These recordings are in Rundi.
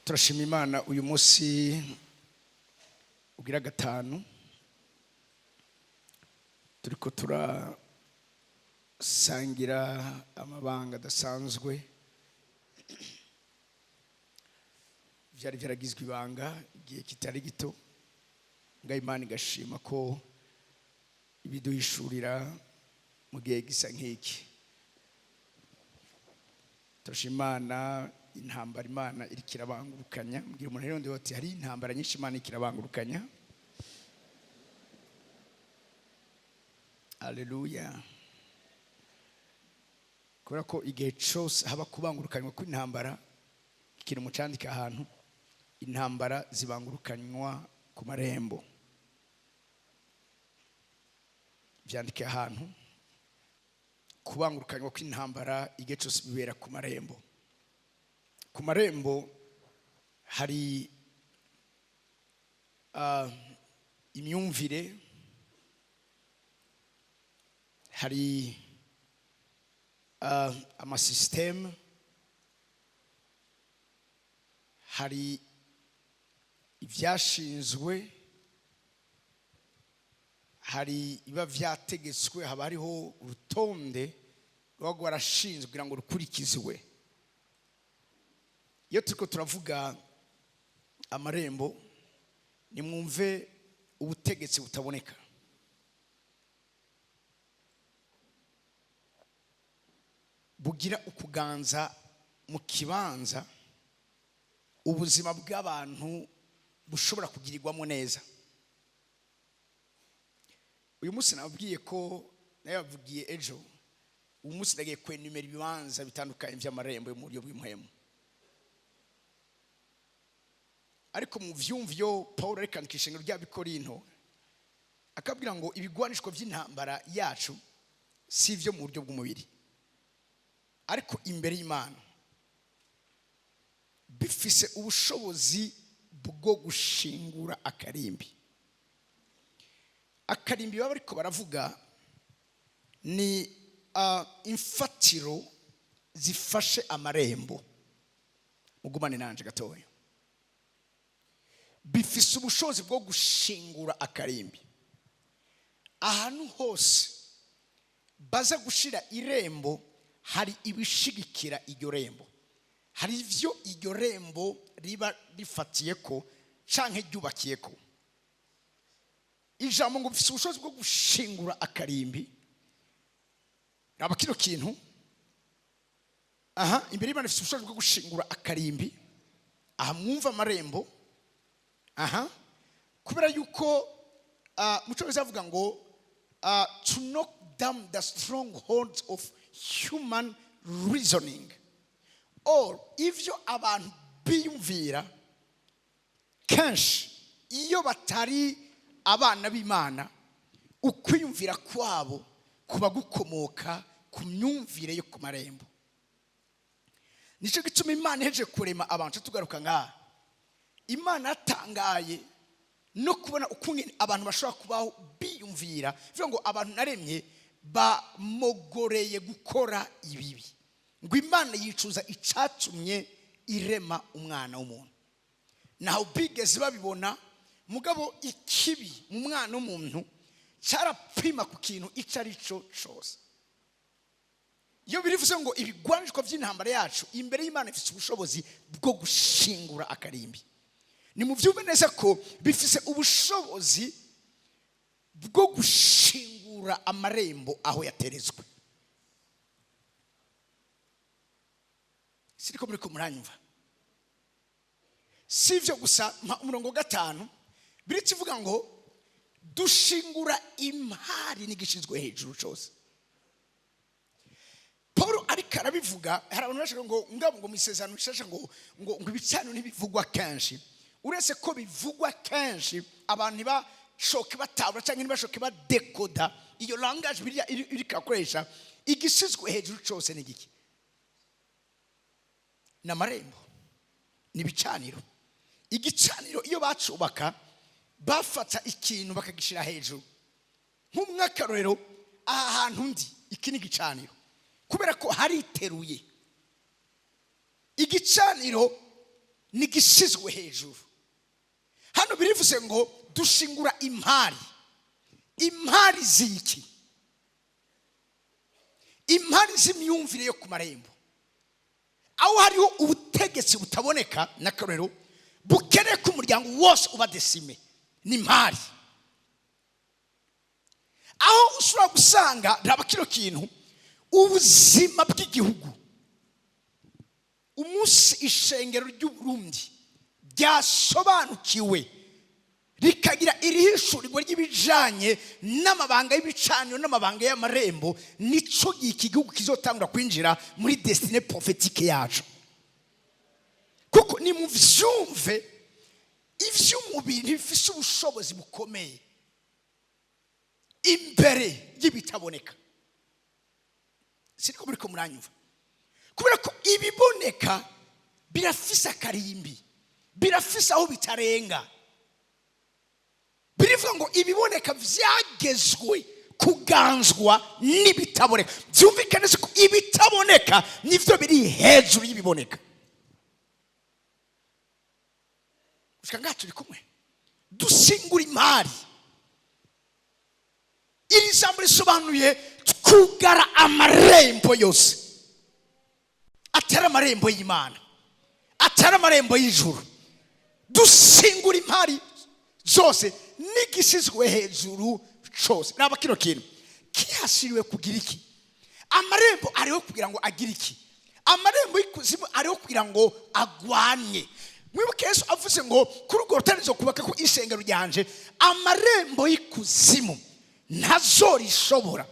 Turashima Imana uyu munsi ugira gatanu turiko turasangira amabanga adasanzwe vyari vyaragizwe ibanga igihe kitari gito nga Imana igashima ko ibiduhishurira mu gihe gisa nk'iki. Turashima Imana intambara Imana iri kirabangurukanya mbwira umuntu rero ndiho ati hari intambara nyinshi Imana ikirabangurukanya. Haleluya. Kubera ko igihe cyose haba kubangurukanywa kw'intambara ikintu mucandika ahantu intambara zibangurukanywa ku marembo. Vyandike ahantu kubangurukanywa kw'intambara igihe cyose bibera ku marembo. Ku marembo hari imyumvire, hari amasystem, hari ivyashinzwe, hari iba vyategetswe, haba hariho urutonde rwo rwarashinzwe kugira ngo rukurikizwe. Iyo turiko turavuga amarembo nimwumve ubutegetsi butaboneka. Bugira ukuganza mu kibanza ubuzima bw'abantu bushobora kugirirwamo neza. Uyu munsi nabwiye ko nayavugiye ejo uyu munsi ndagiye kwenumera ibibanza bitandukanye vy'amarembo yo mu buryo bw'impwemu. Ariko mu vyumvyo Paulo rekandikisha ngo ry'Abikorinto akabwira ngo ibigwanishwa vy'intambara yacu si vyo mu buryo bw'umubiri ariko imbere y'Imana bifise ubushobozi bwo gushingura akarimbi. Akarimbi baba ariko baravuga ni imfatiro zifashe amarembo. Mugumane nanje gatoya. Bifise ubushobozi bwo gushingura akarimbi. Ahantu hose baza gushira irembo hari ibishigikira iryo rembo. Hari ivyo iryo rembo riba rifatiyeko canke ryubakiyeko. Ijambo ngo bifise ubushobozi bwo gushingura akarimbi. Raba kino kintu. Imbere y'Imana bifise ubushobozi bwo gushingura akarimbi. Aha mwumva amarembo. Kubera yuko muco bizavuga ngo to knock down the strongholds of human reasoning, or ivyo abantu biyumvira kenshi iyo batari abana b'Imana ukwiyumvira kwabo kuba gukomoka ku myumvire yo ku marembo. Nico gituma Imana iheje kurema abantu tugaruka ngaha. Imana atangaye no kubona ukungene abantu bashobora kubaho biyumvira bivuga ngo abantu naremye bamogoreye gukora ibibi. Ngo Imana yicuza icatumye irema umwana w'umuntu. Naho bigeze babibona mugabo ikibi mu mwana w'umuntu carapima ku kintu icarico cose. Iyo birivuze ngo ibigwanishwa vy'intambara yacu imbere y'Imana ifise ubushobozi bwo gushingura akarimbi. Ni mu vyumve neza ko bifise ubushobozi bwo gushingura amarembo aho yaterezwe. Siriko muri ko muranyumva. Sivyo gusa umurongo 5 birikivuga ngo dushingura impari n'igishizwe hejuru cyose. Paulo ariko arabivuga hari abantu bashaka ngo ngabo ngo misezerano ishasha ngo ibicano ntibivugwa kenshi. Uretse ko bivugwa kenshi abantu ntibashoke batabura cyangwa ntibashoke badekoda iyo language biriya iri kakoresha igisizwe hejuru cyose n'igiki n'amarembo n'ibicaniro. Igicaniro iyo bacubaka bafata ikintu bakagishira hejuru nk'umwakarorero aha hantu ndi iki ni igicaniro kubera ko hariteruye. Igicaniro nigisizwe hejuru. Hano birivuze ngo dushingura impari. Impari ziki? Impari z'imyumvire yo ku marembo. Aho hariho ubutegetsi butaboneka n'akarero bukeneye ko umuryango wose uba desime. Ni impari. Aho ushobora gusanga raba kino kintu ubuzima bw'igihugu. Umunsi ishengero ry'Uburundi ryasobanukiwe rikagira irihishurirwa ry'ibijanye n'amabanga y'ibicaniro n'amabanga y'amarembo, nico iki gihugu kizotangura kwinjira muri destinée prophétique yacu. Kuko ni mu vyumve ivy'umubiri bifise ubushobozi bukomeye imbere y'ibitaboneka. Siko muri ko muranyumva. Kubera ko ibiboneka birafise akarimbi, birafise aho bitarenga. Birivuga ngo ibiboneka vyagezwe kuganzwa n'ibitaboneka. Byumvikane ko ibitaboneka nivyo biri hejuru y'ibiboneka. Ushaka turi kumwe dusingura imari. Iri jambo risobanuye kugara amarembo yose. Atari amarembo y'Imana, atari amarembo y'ijuru. Dusingura impari zose nigisizwe hejuru cyose. Naba kino kintu kihasiriwe kugira iki? Amarembo ariho kugira ngo agira iki? Amarembo y'ikuzimu ariho kugira ngo agwanye. Mwibuke Yesu avuze ngo kuri urwo rutare zo kubaka ko ishengero ryanje, amarembo y'ikuzimu ntazorishobora.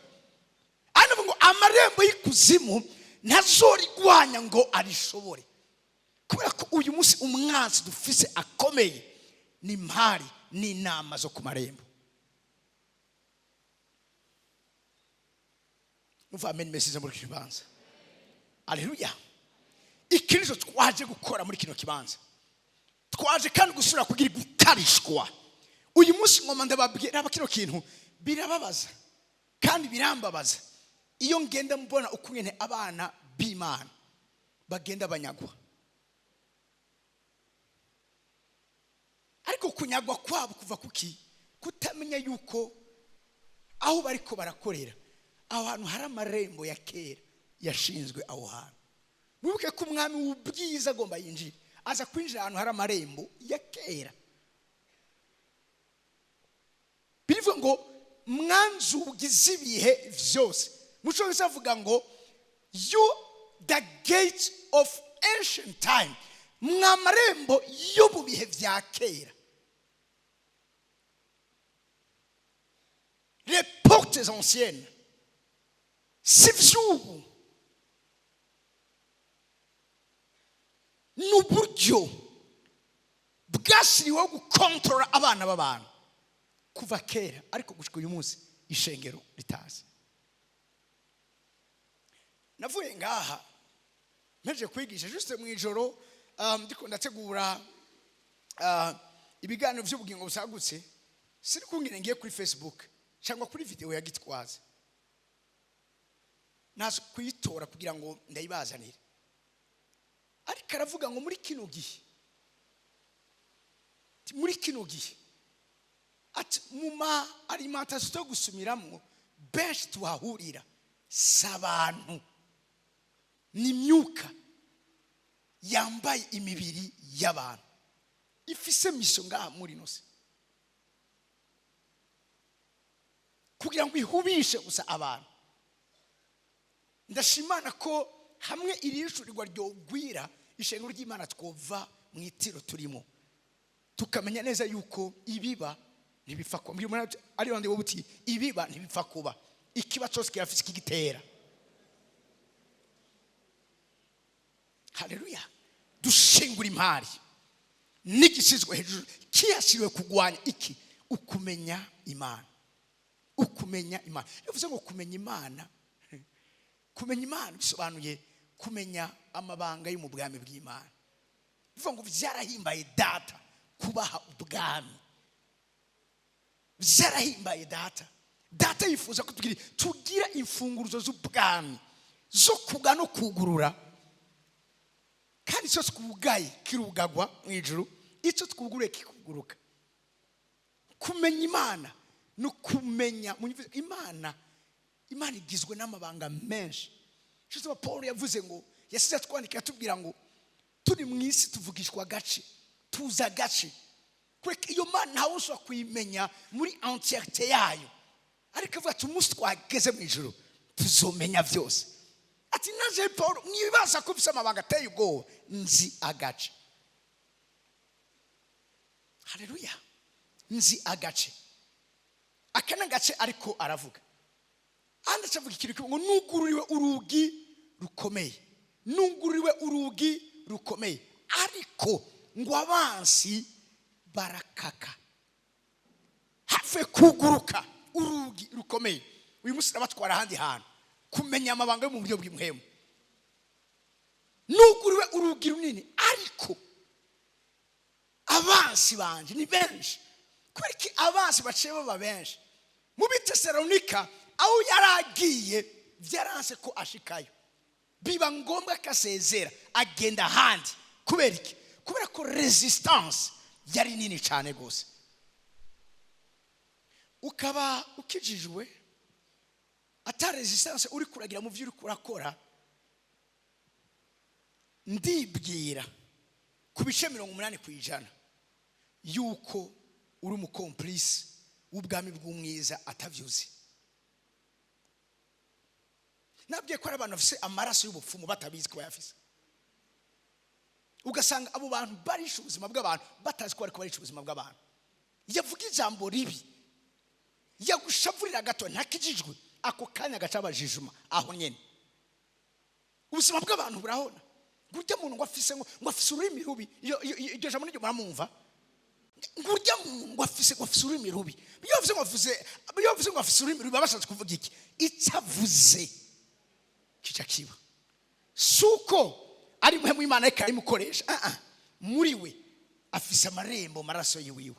Ano ngo amarembo y'ikuzimu ntazorigwanya ngo arishobore. Kubera ko uyu munsi umwanzi dufise akomeye ni impari n'inama zo ku marembo. Numva amen message muri kibanza. Haleluya. Ikirizo twaje gukora muri kino kibanza. Twaje kandi gusura kugira gukarishwa. Uyu munsi ngoma ndababwira abakino kintu birababaza kandi birambabaza. Iyo ngenda mbona ukungene abana b'Imana bagenda banyagwa. Ariko kunyagwa kwabo kuva kuki? Kutamenya yuko aho bariko barakorera aho hantu hari amarembo ya kera yashinzwe aho hantu. Mwibuke ko umwami w'ubwiza agomba yinjira, aza kwinjira ahantu hari amarembo ya kera. Birivuga ngo mwanzugi z'ibihe vyose. Muco bisavuga ngo you the gates of ancient time. Mwamarembo yo mu bihe vya kera. Les portes anciennes. Si vyubu n'uburyo bwashyiriweho gukontorora abana b'abantu kuva kera, ariko gushika uyu munsi ishengero ritazi. Navuye ngaha meje kwigisha juste mu ijoro, ndiko ndategura ibiganiro by'ubugingo busagutse. Siri kungire ngiye kuri Facebook cyangwa kuri video ya Gitwaza, nazo kuyitora kugira ngo ndayibazanire. Ariko aravuga ngo muri kino gihe ati muma alimentation to gusumiramo benshi tuhahurira sabantu ni myuka yambaye imibiri y'abantu ifise mission ngaha muri nose kugira ngo ihubishe gusa abantu. Ndashimana ko hamwe irishurirwa ryo gwira ishengero ry'Imana twova mu itiro turimo, tukamenya neza yuko ibiba ntibipfa kuba. Ari wande wobuti ibiba ntibipfa kuba. Ikiba cyose kirafise kigitera. Haleluya. Dushingura impari nigisizwe hejuru kiyasiriwe kugwanya iki? Ukumenya Imana. Ukumenya Imana. Bivuze ngo kumenya Imana. Kumenya Imana bisobanuye kumenya amabanga yo mu bwami bw'Imana. Bivuga ngo vyarahimbaye data kubaha ubwami. Vyarahimbaye data. Data yifuza ko tugira imfunguruzo z'ubwami zo kuga no kugurura. Kandi icyo twugaye kirugagwa mu ijuru, icyo twuguruye kikuguruka. Kumenya Imana no kumenya Imana igizwe n'amabanga menshi. Cyo Paul yavuze ngo yasize twandika tubwira ngo turi mu isi tuvugishwa gace, tuza gace. Kweke iyo Mana ntawe ushobora kuyimenya muri entièreté yayo. Ariko avuga ati umunsi twageze mu ijuru tuzomenya byose. Ati naje Paul mwibaza ko ufise amabanga ateye ubwoba, nzi agace. Haleluya. Nzi agace. Akana gace ariko aravuga. Anda chavuga ikintu ngo nugururiwe urugi rukomeye. Nugururiwe urugi rukomeye. Ariko ngo abansi barakaka. Hafe kuguruka urugi rukomeye. Uyu musi nabatwara handi hantu kumenya amabanga yo mu buryo bw'imhemu. Nuguriwe urugi runini ariko abansi banje ni benshi. Kwiki abansi baciye baba benshi. Mu Bitesalonika aho yaragiye byaranse ko ashikayo. Biba ngombwa kasezera agenda handi. Kubera iki? Kubera ko resistance yari nini cyane gose. Ukaba ukijijwe ata resistance uri kuragira mu byo uri kurakora, ndibwira ku bice 80% yuko uri mu complice w'ubwami bw'umwiza atavyuzi. Nabwiye ko ari abantu bafise amaraso y'ubupfumu batabizi ko bayafise. Ugasanga abo bantu barisha ubuzima bw'abantu batazi ko ariko barisha ubuzima bw'abantu. Yavuga ijambo ribi, yagushavurira gato ntakijijwe, ako kanya gacabajijuma aho nyene. Ubuzima bw'abantu burahona. Gurya muntu ngo afise ururimi rubi, iryo jambo n'iryo muramumva. Gurya muntu ngo afise ururimi rubi. Iyo bivuze ngo afise ururimi rubi babashatse kuvuga iki? Icyavuze kica kiba. Suko ari mu Imana ikayimukoresha. Muri we afise amarembo maraso yiwiwe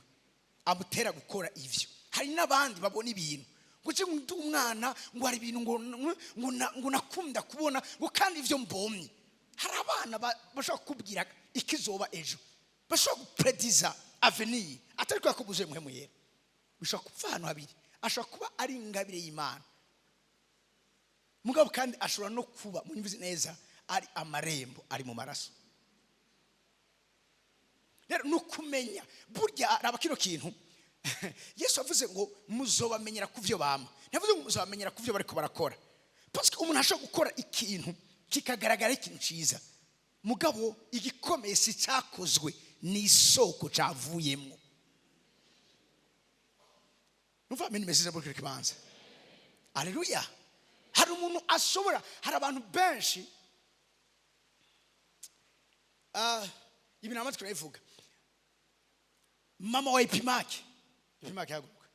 amutera gukora ivyo. Hari n'abandi babona ibintu guje ngo umwana ngo hari ibintu ngo nakunda kubona ngo kandi ivyo mbomye. Hari abana bashaka kubwira ikizoba ejo, bashaka guprediza avenir atari ko yakubuje muhemu yera. Bishaka kupfa hano habiri, ashaka kuba ari ingabire y'Imana mugabo kandi ashobora no kuba munyumvize neza ari amarembo ari mu maraso. Rero nukumenya burya araba kino kintu Yesu avuze ngo muzobamenyera kuvyo bama. Navuze ngo muzobamenyera kuvyo bariko barakora. Parce que umuntu ashaka gukora ikintu kikagaragara ikintu ciza, mugabo igikomeye si cyakozwe ni isoko cavuyemo. Nuva meni message muri Ibibanza. Haleluya. Hari umuntu ashobora, hari abantu benshi ibi namatwe turayivuga. Mama wa Ipimaki haguruka.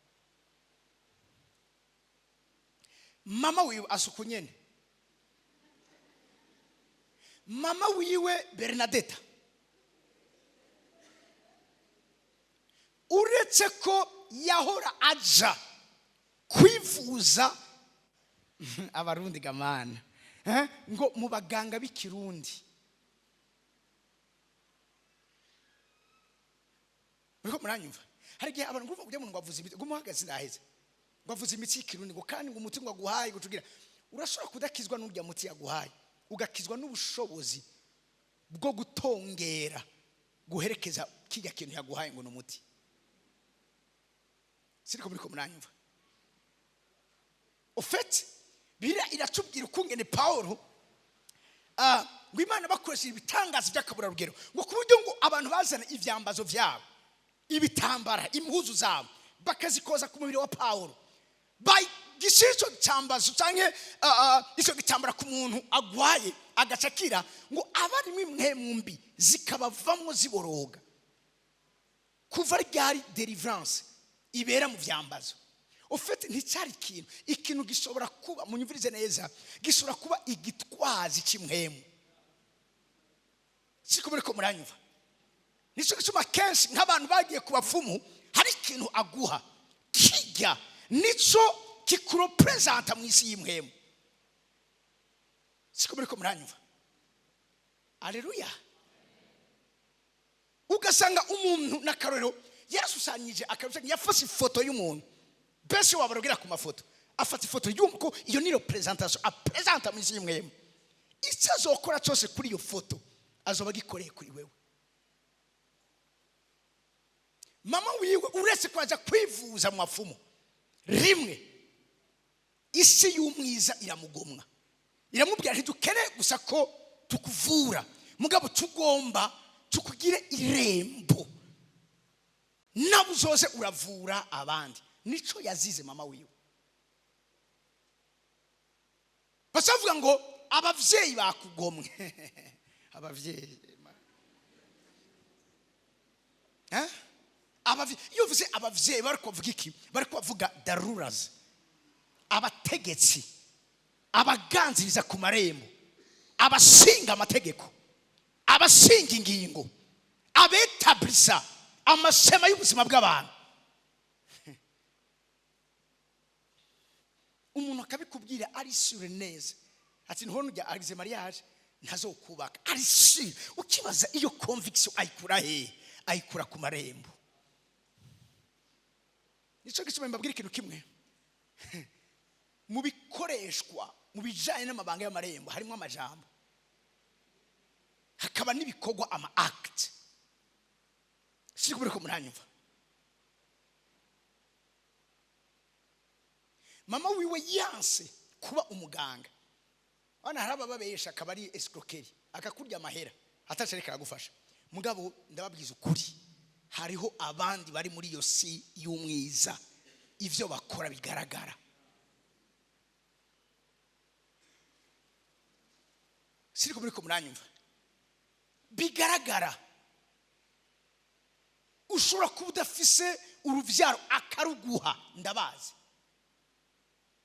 Mama wiwe asukunyene. Mama wiwe Bernadetta. Uretse ko yahora aja kwivuza abarundi gamana ngo mu baganga b'ikirundi. Uriko muranyumva? Hari gihe abantu nguvuga kujya mu ngwavuza imiti gumuhagaze ndaheze. Ngwavuza imiti y'ikirundi ngo kandi ngo umuti ngo aguhaye gutugira. Urashobora kudakizwa n'urya muti yaguhaye, ugakizwa n'ubushobozi bwo gutongera guherekeza kijya kintu yaguhaye ngo n'umuti. Siriko muri ko muranyumva? Au fait, bira iratubwira ukungene Paulo ngo Imana bakoresha ibitangaza by'akabura rugero ngo kuburyo ngo abantu bazana ivyambazo vyabo, ibitambara, impuzu zabo bakazikoza ku mubiri wa Paulo. Gishicho cyambazo canke iso gitambara ku muntu agwaye agacakira ngo abari mwe mumbi zikabavamo ziboroga. Kuva ryari deliverance ibera mu vyambazo. Ofete nticyari ikintu gishobora kuba munyumvirize neza, gishobora kuba igitwazi kimwemu. Siko muri ko muranyumva? Nico gituma kenshi nk'abantu bagiye ku bapfumu hari ikintu aguha kijya nico kikurepresenta mu isi y'imwemu. Siko muri ko muranyumva? Haleluya. ugasanga umuntu nakarero yarashushanyije akabishanya yafashe ifoto y'umuntu bese wabarogira ku mafoto afata ifoto y'uko iyo ni representation apresenta mu isi mwemwe icyo azokora cyose kuri iyo foto azoba gikoreye kuri wewe mama wiwe uretse kwaza kwivuza mu mafumo rimwe isi y'umwiza iramugomwa iramubwira nti dukene gusa ko tukuvura mugabo tugomba tukugire irembo nabuzoze uravura abandi nico yazize mama wiwe basavuga ngo abavyeyi bakugomwe abavyeyi iyo vuze abavyeyi bari kuvuga iki bari kuvuga daruras abategetsi abaganziriza ku marembo abashinga amategeko abashinga ingingo abetablisa amasema y'ubuzima bw'abantu umuntu akabikubwira ari sure neza ati none ujya arize mariage ntazokubaka ari sure ukibaza iyo conviction ayikura he ayikura ku marembo nico gisoma mbabwira ikintu kimwe mu bikoreshwa mu bijanye n'amabanga y'amarembo harimo amajambo hakaba n'ibikorwa ama act sikubiriko muranyumva mama wiwe yanse kuba umuganga ana haraba babesha akabari escroquerie akakurya amahera atachareka agufasha mugabo ndababwiza ukuri hariho abandi bari muri yo si y'umwiza ivyo bakora bigaragara siriko muri ko muranyumva bigaragara ushobora kuba udafise uruvyaro akaruguha ndabazi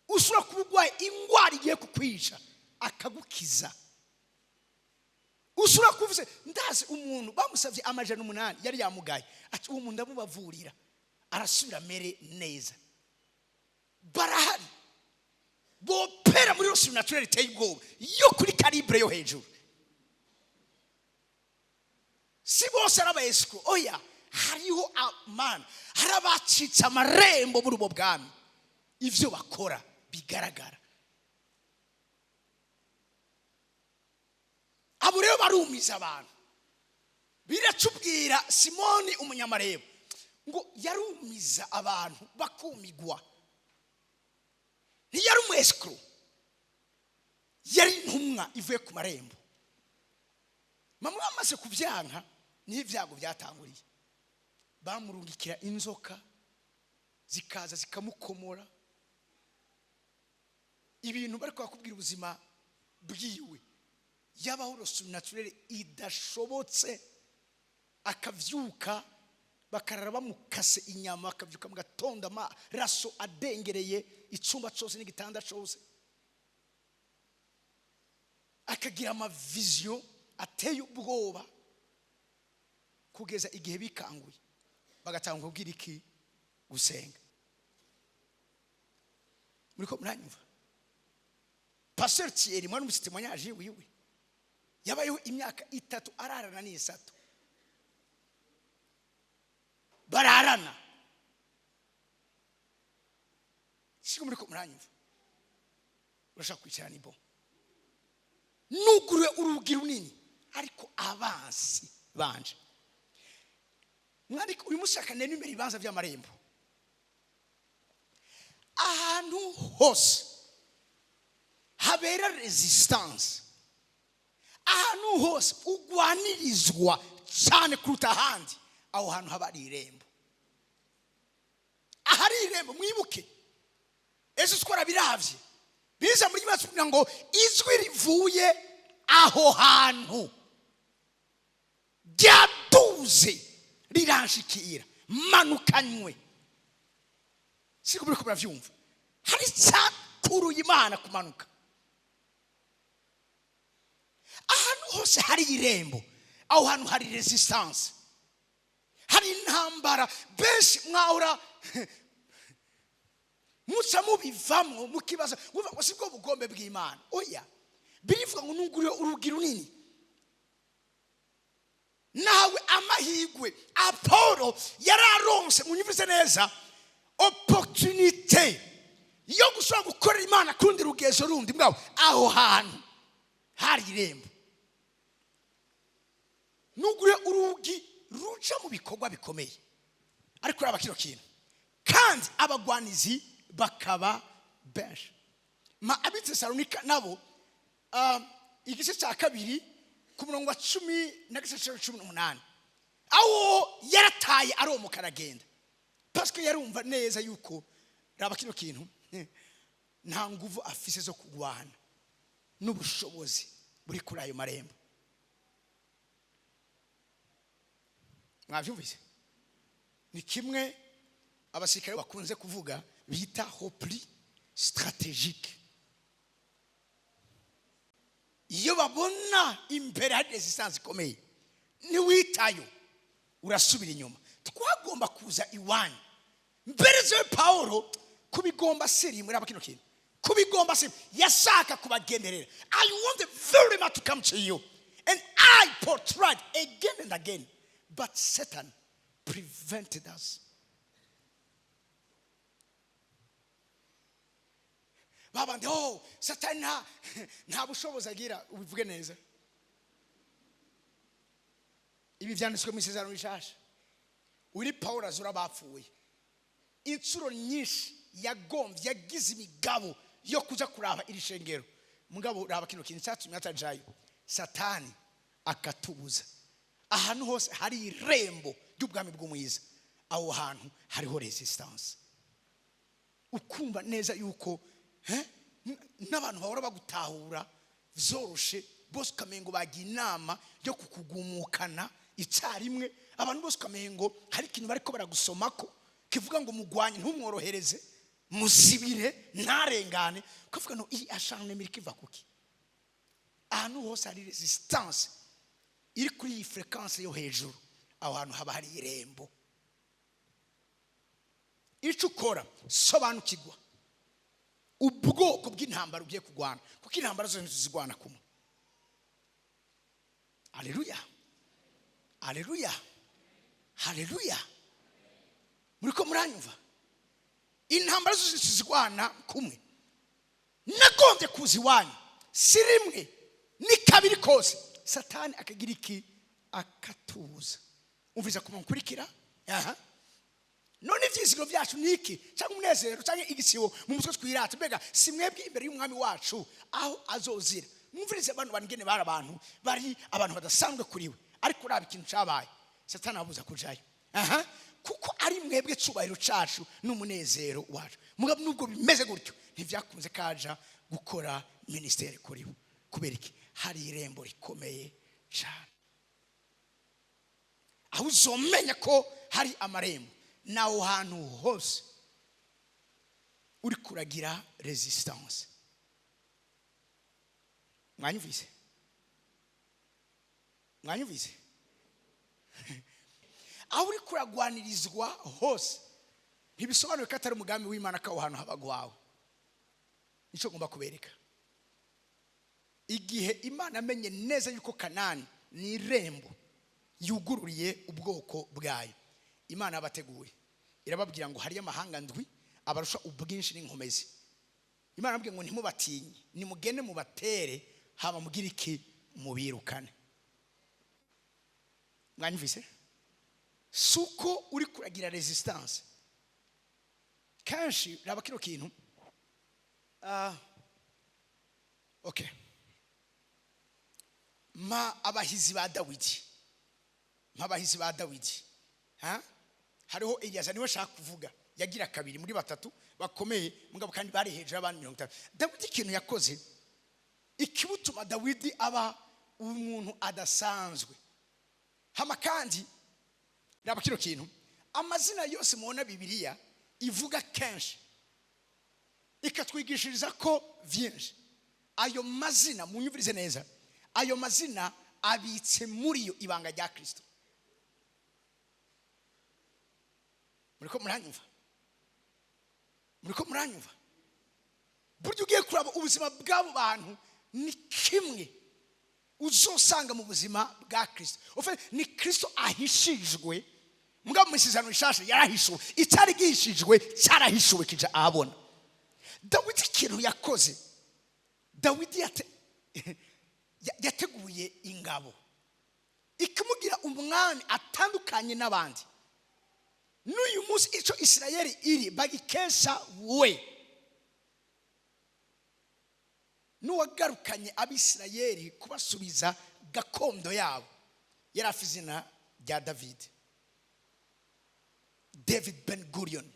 ushobora kuba urwaye ingwara igiye kukwica akagukiza ushobora kuvuze ndazi umuntu bamusavye amajana 8 yari yamugaye ati uwo muntu ndamubavurira arasubira mere neza barahari bopera muri rosi naturel tayibwo yo kuri calibre yo hejuru si bose arabaesco oya hariho amana harabacitsa amarembo muri ubo bwami ivyo bakora bigaragara abo rero barumiza abantu biracubwira Simoni umunyamarembo ngo yarumiza abantu bakumigwa ntiyari umwescro yari intumwa ivuye ku marembo mama amaze kubyanka n'ivyago byatanguriye bamurungikira inzoka zikaza zikamukomora ibintu bari kwakubwira ubuzima bwiwe yabaho rosu naturel idashobotse akavyuka bakarara bamukase inyama akavyuka mu gatondo amaraso adengereye icumba cyose n'igitanda cyose akagira amavision ateye ubwoba kugeza igihe bikanguye bagatanga kubwira iki gusenga muriko muranyumva Pastor Thierry mwana musitemanyaje wiwe yabayeho imyaka 3 ararana n'isatu bararana siko muriko muranyumva urashaka kwicarana ibo nugurwe urugi runini ariko abansi banje mwandiko uyu musakane n'imbere Ibibanza vy'Amarembo ahantu hose habera resistance ahantu hose ugwanirizwa cyane kuruta ahandi aho hantu habari irembo ahari irembo mwibuke ejo twara biravye biza muri Bibiliya kugira ngo izwi rivuye aho hantu ryaduze riranshikira manukanywe siko biri kubra vyumva hari cyakuru y'Imana kumanuka ahantu hose hari irembo aho hantu hari resistance hari intambara benshi mwahora muca mubivamo mukibaza ngo sibwo bugombe bw'Imana oya birivuga ngo nuguriwe urugi runini nawe amahirwe Apollo yararonse munyumvise neza opportunité yo gushobora gukorera Imana kundi rugezo rundi mwawe aho hantu hari irembo nugure urugi ruca mu bikorwa bikomeye ariko uraba kino kintu kandi abagwanizi bakaba benshi ab'Itesalonika nabo igice cya kabiri ku murongo wa 10 na gice cya 18 aho yarataye aromuka aragenda parce que yarumva neza yuko raba kino kintu nta nguvu afise zo kugwana n'ubushobozi buri kuri ayo marembo. Mwavyumvise ni kimwe abasirikare bakunze kuvuga bita repli stratégique. Iyo babona imbere hari resistance ikomeye ni witayo urasubira inyuma. Twagomba kuza iwanyu mbere zo Paulo kubigomba siri muri abakino kintu kubigomba siri yashaka kubagenderera. I want very much to come to you and I portrayed again and again, but Satan prevented us. Baba ndo Satan nta bushobozi agira ubivuge neza. Ibi byanditswe mu isezerano rishasha. Uri Paulo azura bapfuye. Incuro nyinshi yagombye yagize imigabo yo kuja kuraba iri shengero. Mugabo raba kino kintu cyatumye atajayo. Satani akatubuza. Ahantu hose hari irembo ry'ubwami bw'umwiza. Aho hantu hariho resistance. Ukumva neza yuko n'abantu bahora bagutahura zoroshe bose kamengo bagiye inama yo kukugumukana icyarimwe. Abantu bose kamengo hari ikintu bariko baragusomako kivuga ngo mugwanye ntumworohereze musibire ntarengane kuvuga no iyi acharnement iri kiva kuki. Ahantu hose hari resistance iri kuri iyi frequence yo hejuru. Aho hantu haba hari irembo. Icyo ukora sobanukirwa ubwoko bw'intambara ugiye kugwana kuko intambara zose zigwana kumwe. Haleluya, haleluya, haleluya. Muriko muranyumva? Intambara zose zigwana kumwe. Nagombye kuzi wanyu sirimwe ni kabiri kose Satani akagira iki akatuza. Umviza kumunkurikira? Aha. None ivyizigiro byacu niki cyangwa umunezero cyangwa igisibo mu mutwe twirata mbega simwebwe imbere y'umwami wacu aho azozira. Mwumvirize abantu bangene bari abantu bari abantu badasanzwe kuriwe ariko uraba ikintu cyabaye Satani abuza kujayo. Aha. Kuko ari mwebwe cubahiro cacu n'umunezero wacu. Mugabo nubwo bimeze gutyo ntivyakunze kaja gukora ministeri kuriwe kubera iki hari irembo rikomeye cyane. Aho uzomenya ko hari amarembo naho hantu hose uri kuragira resistance. Mwanyumvise? Mwanyumvise? Aho uri kuragwanirizwa hose ntibisobanuye ko atari umugambi w'Imana ko hantu habagwawe. Nico ngomba kubereka. Igihe Imana amenye neza yuko Kanani ni irembo yugururiye ubwoko bwayo, Imana abateguye irababwira ngo hari amahanga ndwi abarusha ubwinshi n'inkomezi. Imana ababwiye ngo ntimubatinye nimugende mubatere haba mugira iki mubirukane. Mwanyumvise? Suko uri kuragira resistance kanshi raba kino kintu okay abahizi ba Dawidi abahizi ba Dawidi hariho Eliyaza niwe shaka kuvuga yagira kabiri muri batatu bakomeye mugabo kandi bari hejuru abantu 50. Dawidi ikintu yakoze ikibutuma Dawidi aba umuntu adasanzwe hama kandi raba kino kintu amazina yose muona Bibiliya ivuga kenshi ikatwigishiriza ko vyinshi ayo mazina munyumvirize neza ayo mazina abitse muri yo ibanga rya Kristo. Muriko muranyumva? Muriko muranyumva? Buryo ugiye kuraba ubuzima bw'abo bantu ni kimwe uzosanga mu buzima bwa Kristo. Ni Kristo ahishijwe, mugabo mu isezerano rishasha yarahishuwe. Icyari gihishijwe cyarahishuwe kija ahabona. Dawidi ikintu yakoze, Dawidi yateguye ingabo ikamugira umwami atandukanye n'abandi. N'uyu munsi icyo Isirayeli iri bagikesha we. N'uwagarukanye abisirayeli kubasubiza gakondo yabo yari afite izina rya David Ben Gurion.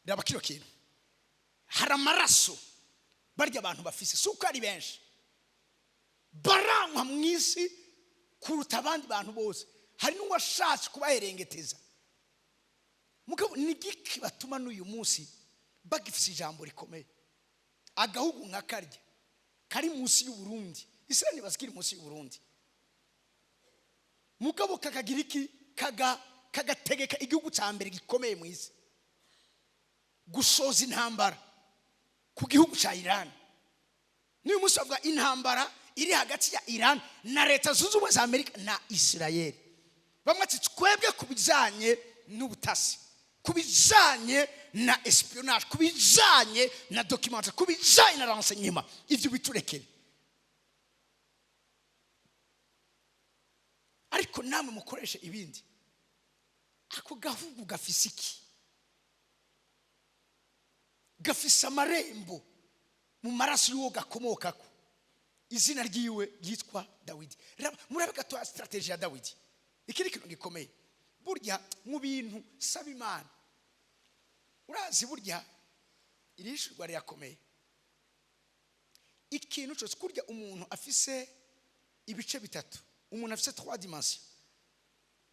Raba kino kintu, hari amaraso barya abantu bafise, si uko ari benshi, baranywa mu isi kuruta abandi bantu bose. Hari n'uwashatse kubaherengeteza. Mugabo ni giki batuma n'uyu munsi bagifise ijambo rikomeye. Agahugu nka karya kari munsi y'u Burundi, Israeli bazikiri munsi y'u Burundi, mugabo kakagira iki, kagategeka igihugu cya mbere gikomeye mu isi gusoza intambara ku gihugu cya Iran. N'uyu munsi bavuga intambara iri hagati ya Iran na leta zunze ubumwe za Amerika na Israeli. Bamwe ati twebwe kubijanye n'ubutasi, kubijanye na espionage, kubijanye na documentation, kubijanye na renseignement, ivyo biturekere. Ariko namwe mukoreshe ibindi. Ako gahugu gafise iki? Gafise amarembo mu maraso y'uwo gakomokako. Izina ryiwe yitwa Dawidi. Murabe gato strategy ya Dawidi. Ikiri kintu gikomeye. Burya mu bintu saba Imana, urazi burya irishurwa ryakomeye. Ikintu cyose kurya umuntu afise ibice bitatu, umuntu afise 3 dimensions.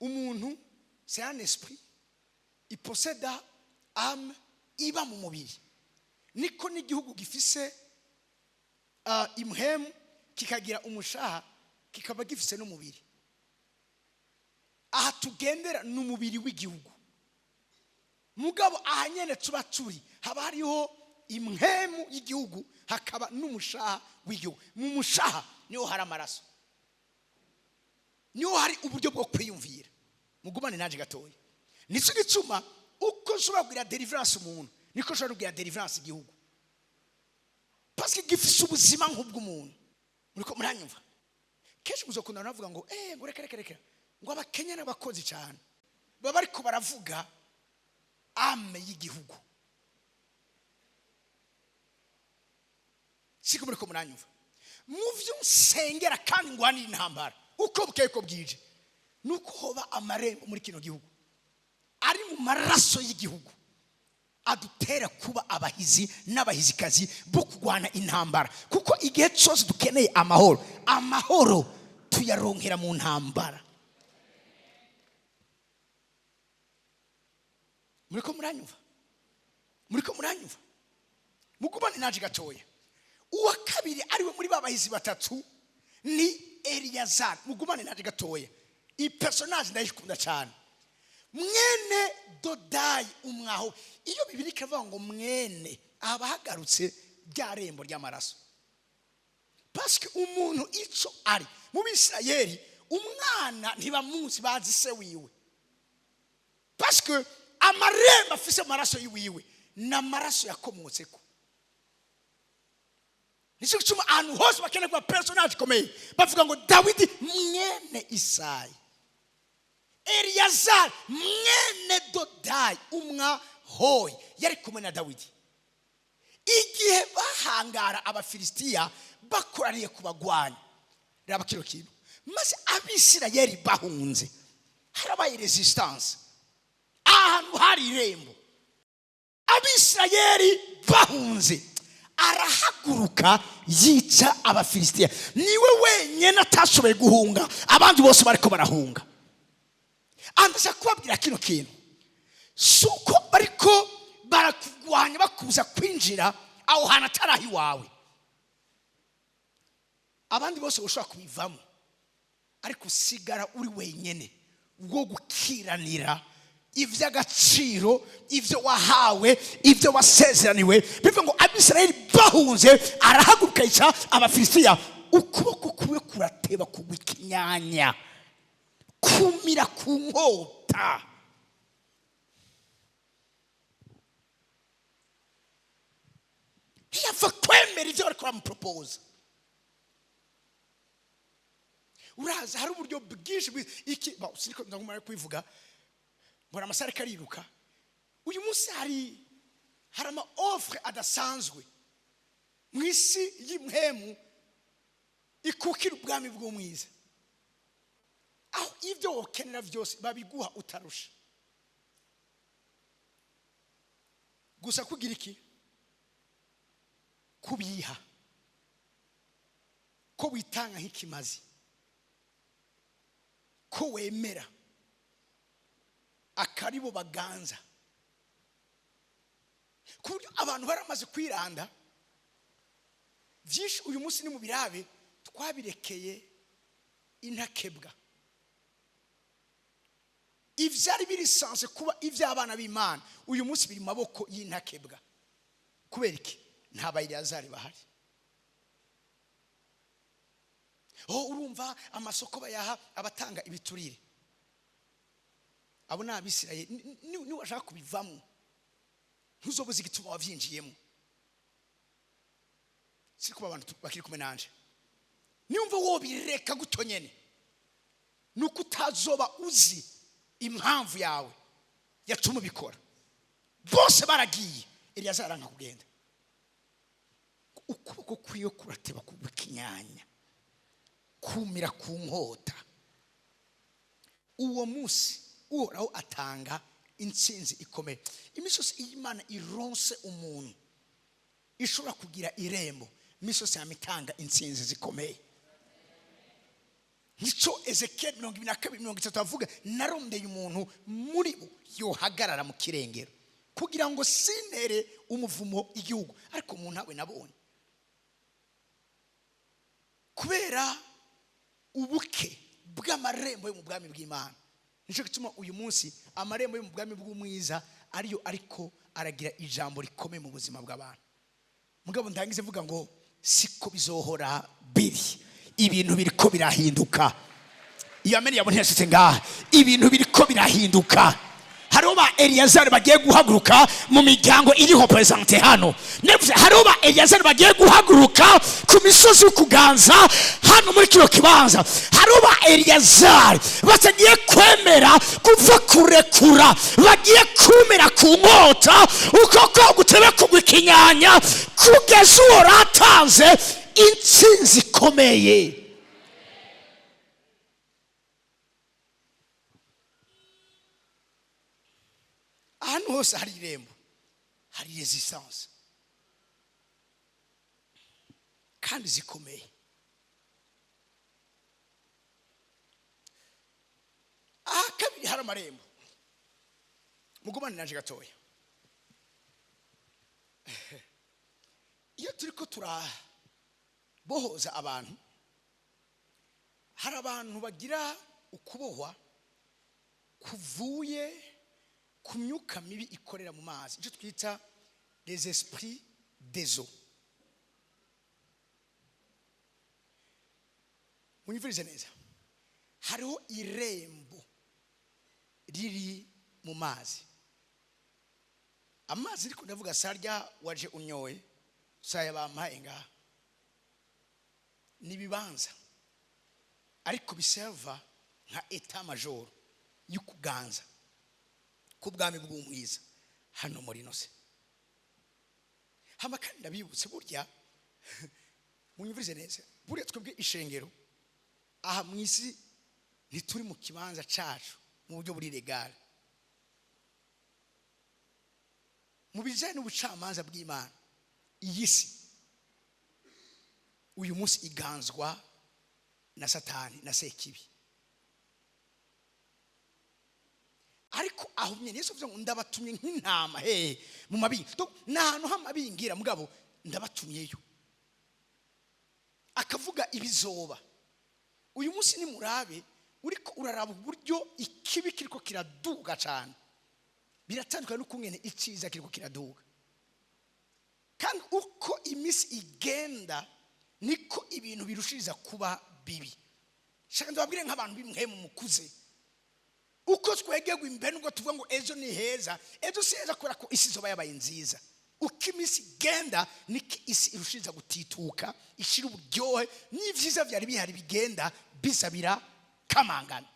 Umuntu c'est un esprit, il possède âme, iba mu mubiri. Niko n'igihugu gifise imhemu, kikagira umushaha, kikaba gifise n'umubiri. Aha tugendera n'umubiri w'igihugu. Mugabo aha nyene tuba turi haba hariho imhemu y'igihugu, hakaba n'umushaha w'igihugu. Mu mushaha niho hari amaraso, niho hari uburyo bwo kwiyumvira. Mugumane naje gatoya. Nico gituma uko ushobora kugira deliverance umuntu, niko ushobora kugira deliverance igihugu. Parce que gifise ubuzima nk'ubw'umuntu. Muriko muranyumva? Kenshi muzokunda navuga ngo ngo reka ngo abakenya n'abakozi cyane baba ariko baravuga ame y'igihugu. Siko muriko muranyumva? Muvyo nsengera kandi ngwanira intambara uko bukeye ko bwije, nuko hoba amarembo muri kino gihugu ari mu maraso y'igihugu adutera kuba abahizi n'abahizikazi bo kugwana intambara. Kuko igihe cyose dukeneye amahoro tuyaronkera mu ntambara. Muriko muranyumva? Mugumane naje gatoya. Uwa kabiri ariwe muri babahizi batatu ni Eliyazari. Mugumane naje gatoya. I personage ndayikunda cyane. Mwene Dodayi umwaho. Iyo Bibiliya ikavuga ngo mwene, abahagarutse rya rembo ry'amaraso. Parce que umuntu ico ari mu Bisirayeli, umwana ntibamuzi bazi se wiwe. Parce que amarembo afise amaraso yiwiwe n'amaraso yakomotseko. Nico gituma ahantu hose bakeneye kuba personage komeye bavuga ngo Dawidi mwene Isayi, Eliyazari mwene Dodayi umwahoyi yari kumwe na Dawidi. Igihe bahangara Abafilisitiya bakoraniye kubagwanya, raba kino kintu, maze Abisirayeli bahunze, harabaye resistance ahantu hari irembo. Abisirayeli bahunze, arahaguruka yica Abafilisitiya. Niwe wenyene atashoboye guhunga, abandi bose bariko barahunga. Andasha kubabwira kino kintu, suko bariko barakugwanya bakuza kwinjira aho hana tarahi wawe, abandi bose ushobora kubivamo, ariko usigara uri wenyene wo gukiranira ivy'agaciro, ivyo wahawe, ivyo wasezeraniwe. Bivuga ngo Abisirayeli bahunze, arahaguruka yica Abafilisitiya. ukuboko kuwe kurateba kugwa ikinyanya, kumira ku nkota. Ntiyapfa kwemera ibyo bari kuramupropose. Uraza hari uburyo bwinshi iki siniko ndagumara kwivuga, mbona amasare kariruka. Uyu munsi hari ama offre adasanzwe mwisi y'imhemu ikukira ubwami bw'umwiza, aho ibyo wokenera byose babiguha utarusha. Gusa kugira iki? Kubiha, ko witanga nk'ikimazi, ko wemera akaribo baganza. Kuburyo abantu baramaze kwiranda byinshi uyu munsi ni mu birabe twabirekeye intakebwa. Ivyari birisanse kuba ivy'abana b'Imana uyu munsi biri maboko y'intakebwa. Kubera iki? Nta bayazari bahari. Urumva amasoko bayaha abatanga ibiturire. Abo ni Abisirayeli, ni washaka kubivamo ntuzobuze igituma wavyinjiyemo. Siko kuba abantu bakiri kumwe nanje. Niumva wobireka gutonyene, nuko utazoba uzi impamvu yawe yatuma bikora. Bose baragiye, Eliyazari aranka kugenda. Ukuboko kwiyo kurateba kugwa ikinyanya, kumira ku nkota. Uwo munsi uhoraho atanga intsinzi ikomeye. Imisozi y'Imana ironse umuntu ishobora kugira irembo, imisozi yamitanga intsinzi zikomeye. Nico Ezekiel 22:23 avuga, narondeye umuntu muri bo yohagarara mu kirengero kugira ngo sintere umuvumo igihugu, ariko umuntu nawe nabonye. Kubera ubuke bw'amarembo yo mu bwami bw'Imana, nico gituma uyu munsi amarembo yo mu bwami bw'umwiza ariyo ariko aragira ijambo rikomeye mu buzima bw'abantu. Mugabo ndangize mvuga ngo siko bizohora biri, ibintu biriko birahinduka. Iyo ameni yabone yashitse ngaha, ibintu biriko birahinduka. Hariho ba Eliyazari bagiye guhaguruka mu miryango iriho presente hano. Nevuze hariho ba Eliyazari bagiye guhaguruka ku misozi y'ukuganza hano muri kino kibanza. Hariho ba Eliyazari batagiye kwemera kuva kurekura, bagiye kumira ku nkota, ukoko gutebe kugwa ikinyanya kugeza uwo ratanze intsinzi ikomeye. Ahantu hose hari irembo, hari resistance kandi zikomeye. Kabiri hari amarembo. Mugumane naje gatoya. Iyo turiko turabohoza abantu, hari abantu bagira ukubohwa kuvuye ku myuka mibi ikorera mu mazi, icyo twita les esprits des eaux. Munyumvirize neza, hariho irembo riri mu mazi. Amazi ariko ndavuga sarya waje unyoye, saya bampaye ngaha, ni ibibanza ariko biserva nka etat major y'ukuganza kubwami bw'umwiza hano muri nose. Hama kandi ndabibutse burya munyumvirize neza, burya twebwe ishengero aha mwisi ntituri mu kibanza cacu mu buryo buri legal. Mu bijanye n'ubucamanza bw'Imana, iyi si uyu munsi iganzwa na Satani na Sekibi. Ariko aho nyene Yesu avuze ngo ndabatumye nk'intama mu mabingi. Nahantu hamabingira mugabo ndabatumyeyo. Akavuga ibizoba. Uyu munsi ni murabe uriko uraraba uburyo ikibi kiriko kiraduga cyane. Biratandukanye no kungene iciza kiriko kiraduga. Kandi uko imisi igenda niko ibintu birushiriza kuba bibi. Shaka ndababwire nk'abantu bimwe mu mukuze, uko twegegwa imbere nubwo tuvuga ngo ejo ni heza, ejo si heza kubera ko isi zoba yabaye nziza. Uko iminsi igenda niko isi irushiriza gutituka, ishira uburyohe, n'ivyiza vyari bihari bigenda bisabira kamangana.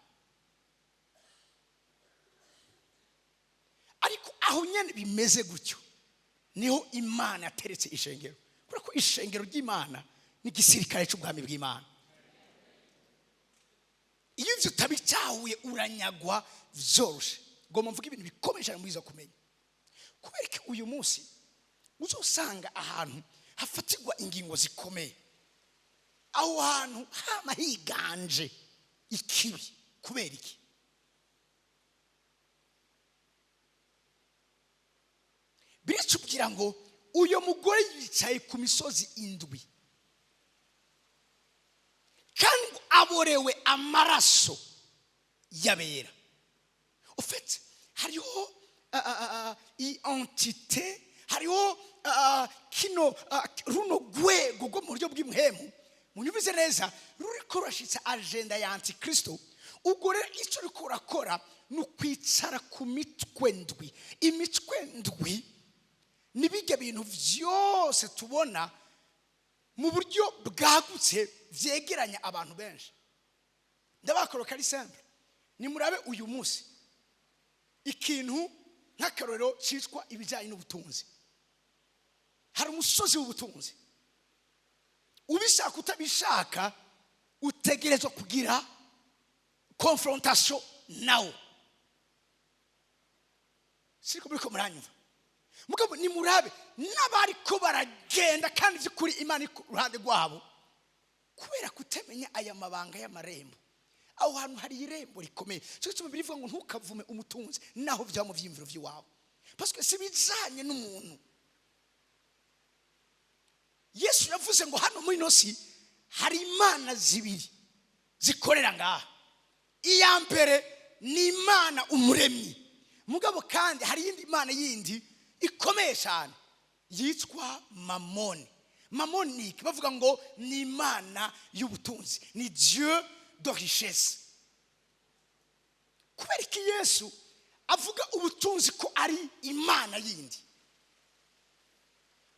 Ariko aho nyene bimeze gutyo niho Imana yateretse ishengero, kubera ko ishengero ry'Imana ni gisirikare cy'ubwami bw'Imana. Iyo ivyo utabicahuye uranyagwa vyoroshe. Ngomba mvuga ibintu bikomeye cyane mwiza kumenya, kubera ko uyu munsi uzosanga ahantu hafatirwa ingingo zikomeye, aho hantu hama higanje ikibi. Kubera iki? Biracubwira ngo uyo mugore yicaye ku misozi indwi kandi aborewe amaraso yabera. Ufite hariho entité, hariho kino runo gwego rwo mu buryo bw'imhemu, munyubize neza, ruriko rashitsa agenda ya antikristo. Ubwo rero icyo uriko urakora ni ukwicara ku mitwe ndwi. Imitwe ndwi nibige bintu vyose tubona mu buryo bwagutse vyegeranya abantu benshi. Ndabakoroka ari simple. Ni murabe uyu munsi ikintu nk'akarorero cyitwa ibijyanye n'ubutunzi. Hari umusozi w'ubutunzi, ubishaka utabishaka utegerezwa kugira confrontation nawo. Siko muri ko muranyumva? Mugabo ni murabe n'abari ko baragenda kandi by'ukuri Imana iri ruhande rwabo, kubera kutemenya aya mabanga y'amarembo. Aho hantu hari irembo rikomeye. Cyo cyo bivuga ngo ntukavume umutunzi naho bya mu vyimviro vy'iwawe, parce que sibijanye n'umuntu. Yesu yavuze ngo hano muri nosi hari imana zibiri zikorera ngaha. Iya mbere ni Imana umuremyi, mugabo kandi hari yindi Imana yindi ikomeye cyane yitwa Mamoni. Mamoni ni bavuga ngo ni Imana y'ubutunzi, ni Dieu de richesse. Kubera ko Yesu avuga ubutunzi ko ari Imana yindi,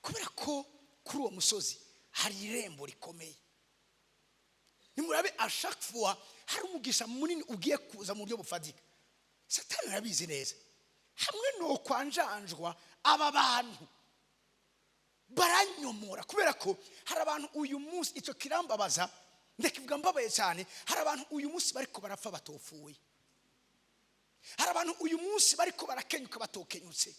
kubera ko kuri uwo musozi hari irembo rikomeye. Nimurabe a chaque fois hari umugisha munini ugiye kuza mu buryo bufadika. Satani arabizi neza, hamwe no kwanjanjwa aba bantu baranyomora, kubera ko hari abantu uyu munsi icyo kirambabaza, ndakivuga mbabaye cyane. Hari abantu uyu munsi bariko barapfa batofuye, hari abantu uyu munsi bariko barakenyuka batokenyutse.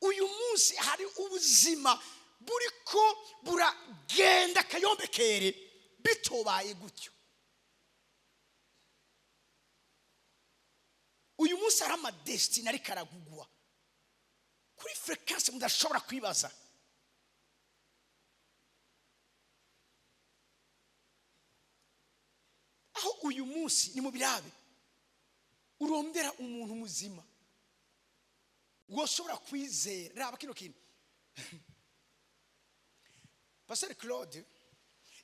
Uyu munsi hari ubuzima buriko buragenda kayombekere bitobaye gutyo. Uyu munsi hari amadestiny ari karagugwa kuri frequency mudashobora kwibaza. Aho uyu munsi ni mu birabe urondera umuntu muzima woshobora kwizera. Raba kino kintu Pastor Claude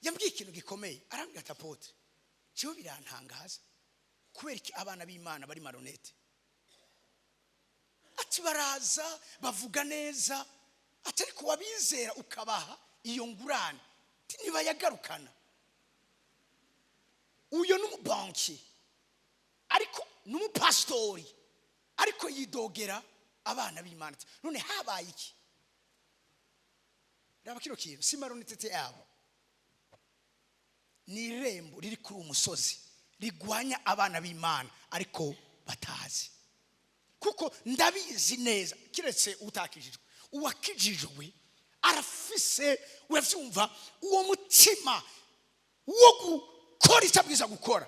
yambwiye ikintu gikomeye, arambwira ati apotre cyo birantangaza kubera iki abana b'Imana bari maronete. Ati baraza bavuga neza, atari ko wabizera ukabaha iyo ngurane niba yagarukana. Uyo n'umubanki ariko n'umupastori ariko yidogera abana b'Imana. None habaye iki? Raba kino kintu si maronete yabo, ni irembo riri kuri umusozi rigwanya abana b'Imana ariko batazi. Kuko ndabizi neza kiretse utakijijwe, uwakijijwe arafise uravyumva uwo mutima wo gukora icyabwiza gukora,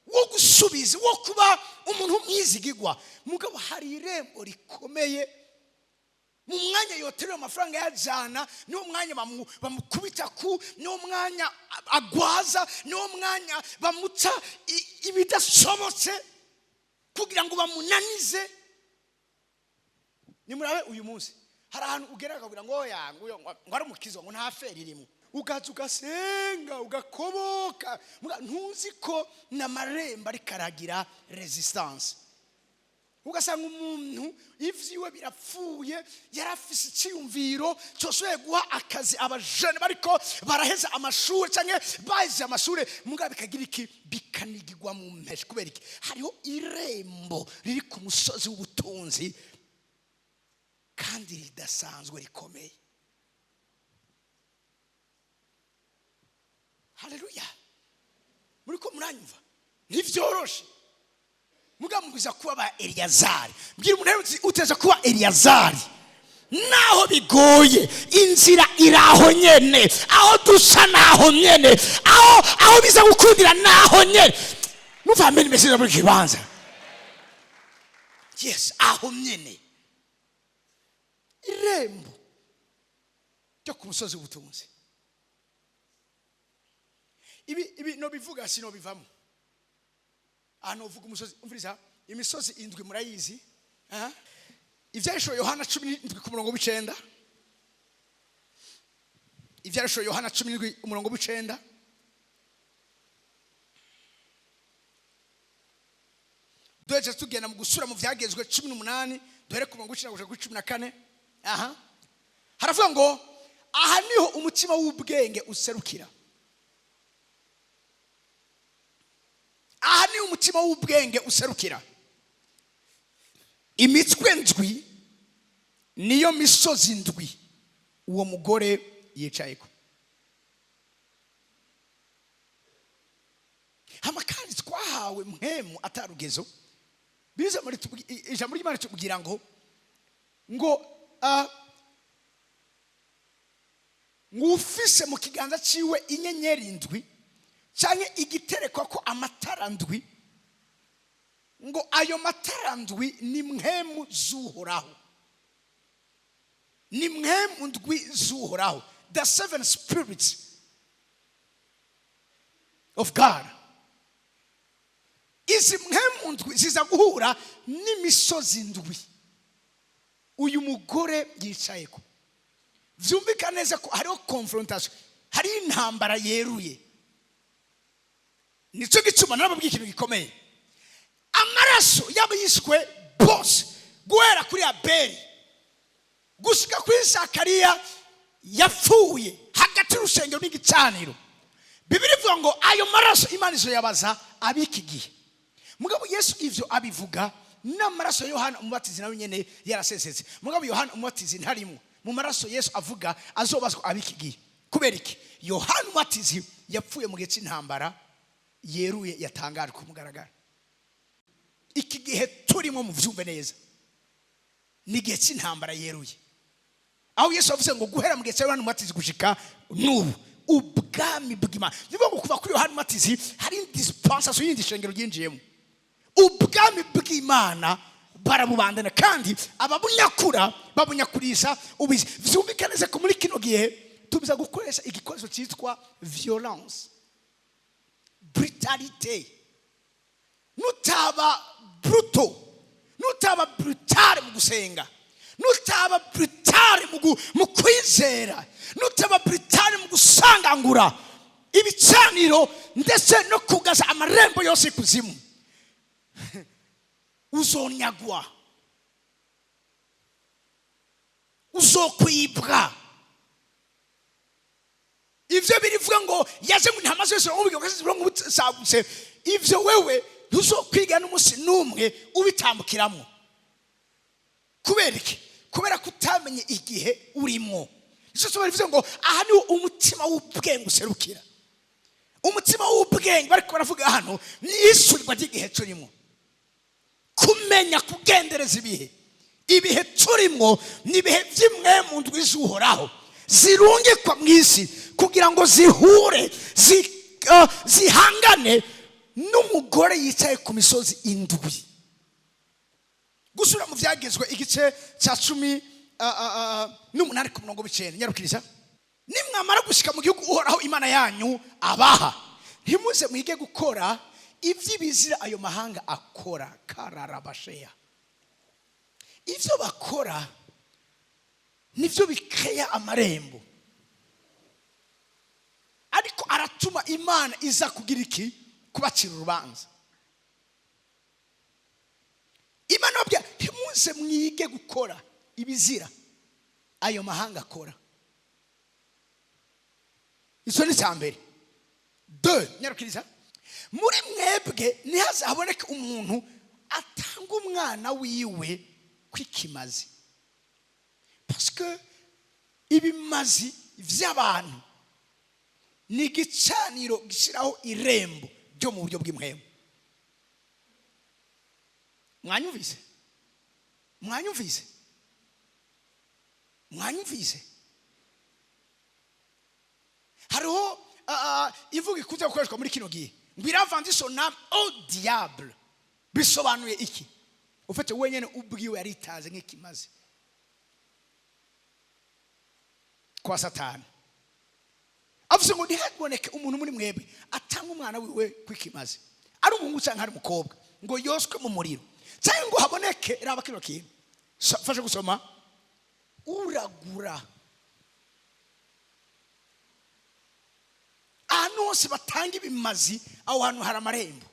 wo gusubiza, wo kuba umuntu mwizigirwa. Mugabo hari irembo rikomeye, mu mwanya yoterera amafaranga yajana, niwo mwanya bamukubita ku, niwo mwanya agwaza, niwo mwanya bamuca ibidashobotse kugira ngo bamunanize. Nimurabe uyu munsi hari ahantu ugera akavuga ngo oya ngo ari umukizo ngo nta feri irimo. ugaza ugasenga ugakoboka ntuzi ko n'amarembo ariko aragira resistance. Ugasanga umuntu ivyiwe birapfuye yarafise icyumviro cyoshoye guha akazi abajene bariko baraheza amashuri canke baje amashuri muga bikagira iki bikanigirwa mu mpeshe. Kubera iki hariho irembo riri ku musozi w'ubutunzi kandi ridasanzwe rikomeye. Haleluya. Muriko muranyumva ntivyoroshe mugamubwiza kuba ba Eliyazari. Mbwira umuntu uteza kuba Eliyazari naho bigoye inzira iraho nyene, aho dusa naho nyene, aho biza gukundira naho nyene. Muvamene message muri kibanza. Yes, aho nyene irembo cyo ku musozi w'ubutunzi. Ibi no bivuga sino bivamo. Ano uvuga umusozi umviriza imisozi indwi murayizi ivyarishwe Yohana 17:9 ivyarishwe Yohana 17:9 doje tugenda mu gusura mu vyagezwe 18 dore ku 19-14 haravuga ngo aha niho umutima w'ubwenge userukira. Aha ni umutima w'ubwenge userukira. Imitwe ndwi niyo misozi ndwi uwo mugore yicayeko. Hamakandi twahawe mpemu atarugezo biza muri ijambo ry'Imana tukugira ngo ngufise mu kiganza ciwe inyenyeri ndwi cyane igiterekwa ko amatara ndwi ngo ayo matara ndwi ni mpemu zuhoraho. Ni mpemu ndwi zuhoraho. The 7 spirits of God. Izi mpemu ndwi ziza guhura n'imisozi ndwi uyu mugore yicayeko. Vyumvikana neza ko hariho confrontation, hari intambara yeruye. Nico gituma nababwiye ikintu gikomeye. Amaraso yabishwe bose guhera kuri Abeli gushika kuri Zakariya yapfuye hagati y'urusengero n'igicaniro. Bibiri ivuga ngo ayo maraso Imana izo yabaza abiki gihe. Mugabo Yesu ivyo abivuga n'amaraso Yohana umubatizi nawe nyene yarasesetse. Mugabo Yohana umubatizi ntarimo mu maraso Yesu avuga azobazwa abiki gihe. Kubera iki Yohana umubatizi yapfuye mu gihe cy'intambara yeruye yatangaje ku mugaragaro. Iki gihe turimo mu vyumve neza ni gihe cy'intambara yeruye, aho Yesu avuze ngo guhera mu gihe cya Yohana umubatizi gushika n'ubu ubwami bw'Imana. Niba ngo kuva kuri Yohana umubatizi hari dispensation y'indi shengero ryinjiyemo. Ubwami bw'Imana barabubandana kandi ababunyakura babunyakurisha ubizi. Vyumvikana neza ko muri kino gihe tubiza gukoresha igikoresho cyitwa violence, brutalite. Nutaba brutal mu gusenga, nutaba brutal mu kwizera, nutaba brutal mu gusangangura ibicaniro ndetse no kugaza amarembo yose kuzimu, uzonyagwa, uzokwibwa. Ivyo birivuga ngo yaje mu ntama zose ubwo kasivuga ngo sagutse ivyo wewe ntuzokwiga n'umunsi numwe ubitambukiramo. Kubera iki? Kubera kutamenye igihe urimo. Iso barivuze ngo aha ni umutima w'ubwenge userukira. Umutima w'ubwenge bariko baravuga hano ni isurirwa ry'igihe turimo. Kumenya kugendereza ibihe turimo ni ibihe by'imwe mu ndwi zuhoraho zirungikwa mu isi kugira ngo zihure zihangane n'umugore yicaye ku misozi indwi. Gusura mu vyagezwe igice cya 18:9 nyarukiriza. Nimwamara gushika mu gihugu uhoraho Imana yanyu abaha, ntimuze mwige gukora ivy'ibizira ayo mahanga akora. Kararabasheya ivyo bakora nivyo bikeya amarembo. aratuma Imana iza kugira iki kubacira urubanza. Imana babwira ntimuze mwige gukora ibizira ayo mahanga akora. Iso ni cyambere. 2 nyarukiriza muri mwebwe ntihazahaboneke umuntu atanga umwana wiwe kwikimazi. Parce que ibimazi vy'abantu ni gicaniro gishiraho irembo ryo mu buryo bw'imhemu. Mwanyumvise? Mwanyumvise? Mwanyumvise? Hariho ivuga ikuze gukoreshwa muri kino gihe ngo iravandi son âme au diable. Bisobanuye iki? Ufite wenyene ubwiwe yaritaze nk'ikimazi kwa Satani. Avuze ngo ntihagiboneke umuntu muri mwebwe atanga umwana wiwe kwikimazi, ari umuhungu cyangwa ari umukobwa, ngo yoswe mu muriro, cyangwa ngo haboneke raba kino kintu. Fashe gusoma uragura. Ahantu hose batanga ibimazi aho hantu hari amarembo.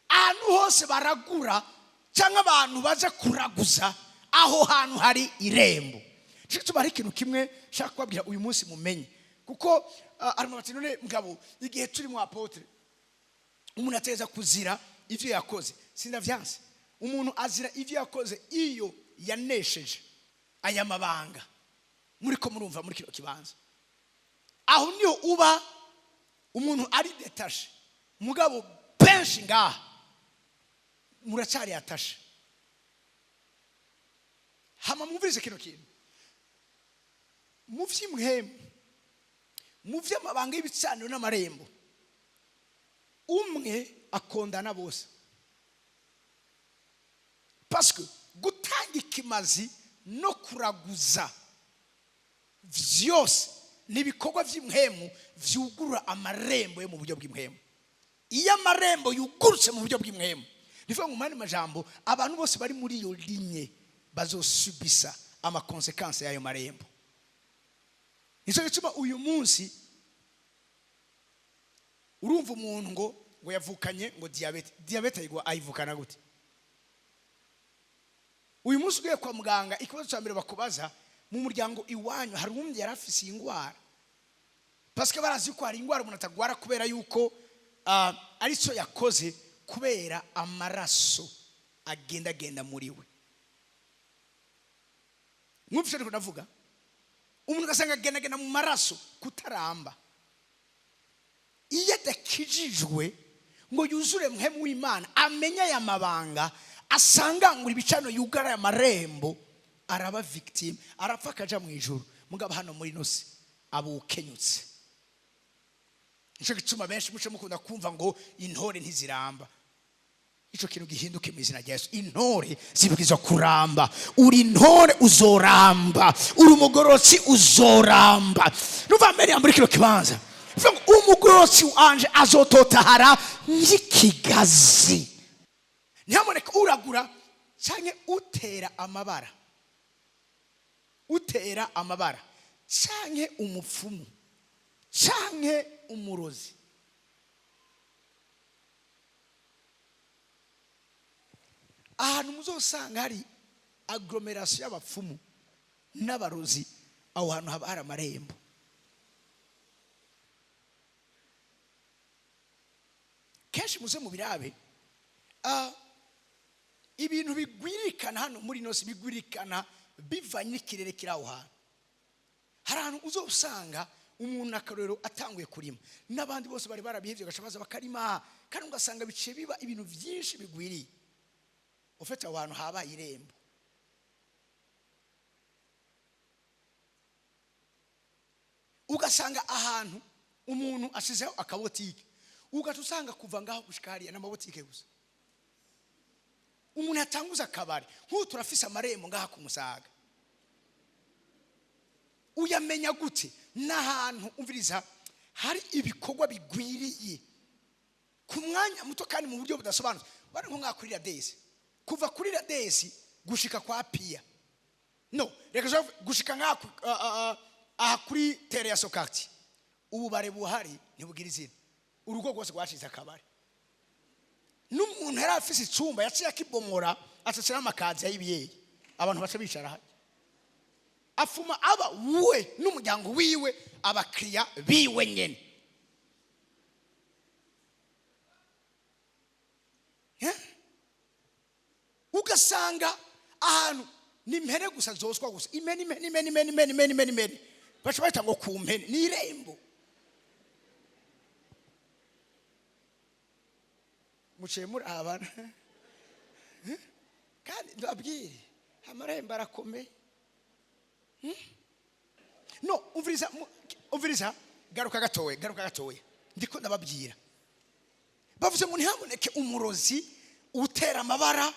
Ahantu hose baragura cyangwa abantu baje kuraguza aho hantu hari irembo. Cyo bari ikintu kimwe shaka kubabwira uyu munsi mumenye, kuko arimo bati none mugabo igihe turi mu apotre umuntu ateza kuzira ivyo yakoze. Sindavyanse umuntu azira ivyo yakoze iyo yanesheje aya mabanga. Muri ko murumva muri kino kibanza aho niyo uba umuntu ari detashe, mugabo benshi ngaha muracari yatashe. Hama mumvirize kino kintu mu vy'imhemu, mu vy'amabanga y'ibicaniro n'amarembo, umwe akondana bose. Parce que gutanga ikimazi no kuraguza vyose nibikorwa vy'imhemu vyugurura amarembo yo mu buryo bw'imhemu. Iyo amarembo yugurutse mu buryo bw'imhemu, nivuga mu mani majambo abantu bose bari muri iyo linye bazosubisa ama consequences yayo marembo. Nico gituma uyu munsi urumva umuntu ngo yavukanye ngo diabete igwa ayivukana gute? Uyu munsi ugiye kwa muganga ikibazo cya mbere bakubaza mu muryango iwanyu hari umwe yarafise ingwara. Parce que barazi ko hari ingwara umuntu atagwara kubera yuko ari cyo yakoze, kubera amaraso agenda muri we. Mwumvise ariko ndavuga umuntu gasanga agenda mu maraso kutaramba. Iyo adakijijwe ngo yuzure mhemu w'Imana amenya ya mabanga, asangangura ibicano yugara ya marembo, araba victime, arapfa kaja mu ijuru. Mugabo hano muri nosi abukenyutse. Nico gituma benshi muce mukunda kumva ngo intore ntiziramba. Ico kintu gihinduke mu izina rya Yesu. Intore zibwirizwa kuramba. Uri intore uzoramba, uri umugorotsi uzoramba. Nuva mbere muri kino kibanza umugorotsi wanje azototahara n'ikigazi. Nyamuneka uragura canke utera amabara, utera amabara canke umupfumu canke umurozi, ahantu muzosanga hari agglomeration y'abapfumu n'abarozi, aho hantu haba hari amarembo. Kenshi muze mu birabe ibintu bigwirikana hano muri nosi, bigwirikana bivanye n'ikirere kiri aho hantu. Hari ahantu uzosanga umuntu akarero atanguye kurima n'abandi bose bari barabihevye gashabaza bakarima, kandi ugasanga biciye biba ibintu byinshi bigwiriye. Ufite aho hantu haba irembo. Ugasanga ahantu umuntu ashizeho akabotike, ugatusanga kuva ngaho gushika hariya n'amabotike gusa. Umuntu yatanguza akabari nk'ubu turafise amarembo ngaha ku Musaga. Uyamenya gute? N'ahantu umviriza hari ibikorwa bigwiriye ku mwanya muto kandi mu buryo budasobanutse. Bari nko ngakuri radesi, kuva kuri radesi gushika kwa pia, no reka gushika ngaha kuri tere ya Sokati, ububare buhari ntibugira izina, urugo rwose rwashize akabari. N'umuntu yari afise icumba yaciye akibomora acacira amakazi y'ibiyeri, abantu baca bicara hajya afuma aba we n'umuryango wiwe abakiriya biwe nyene. Ugasanga ahantu n'impene gusa zoswa gusa, imene baca bahita ngo ku mpene ni irembo. Muciye muri abana kandi ndababwire amarembo arakomeye. No, umviriza garuka gatoya ndiko ndababwira. Bavuze ngo ntihaboneke umurozi utera amabara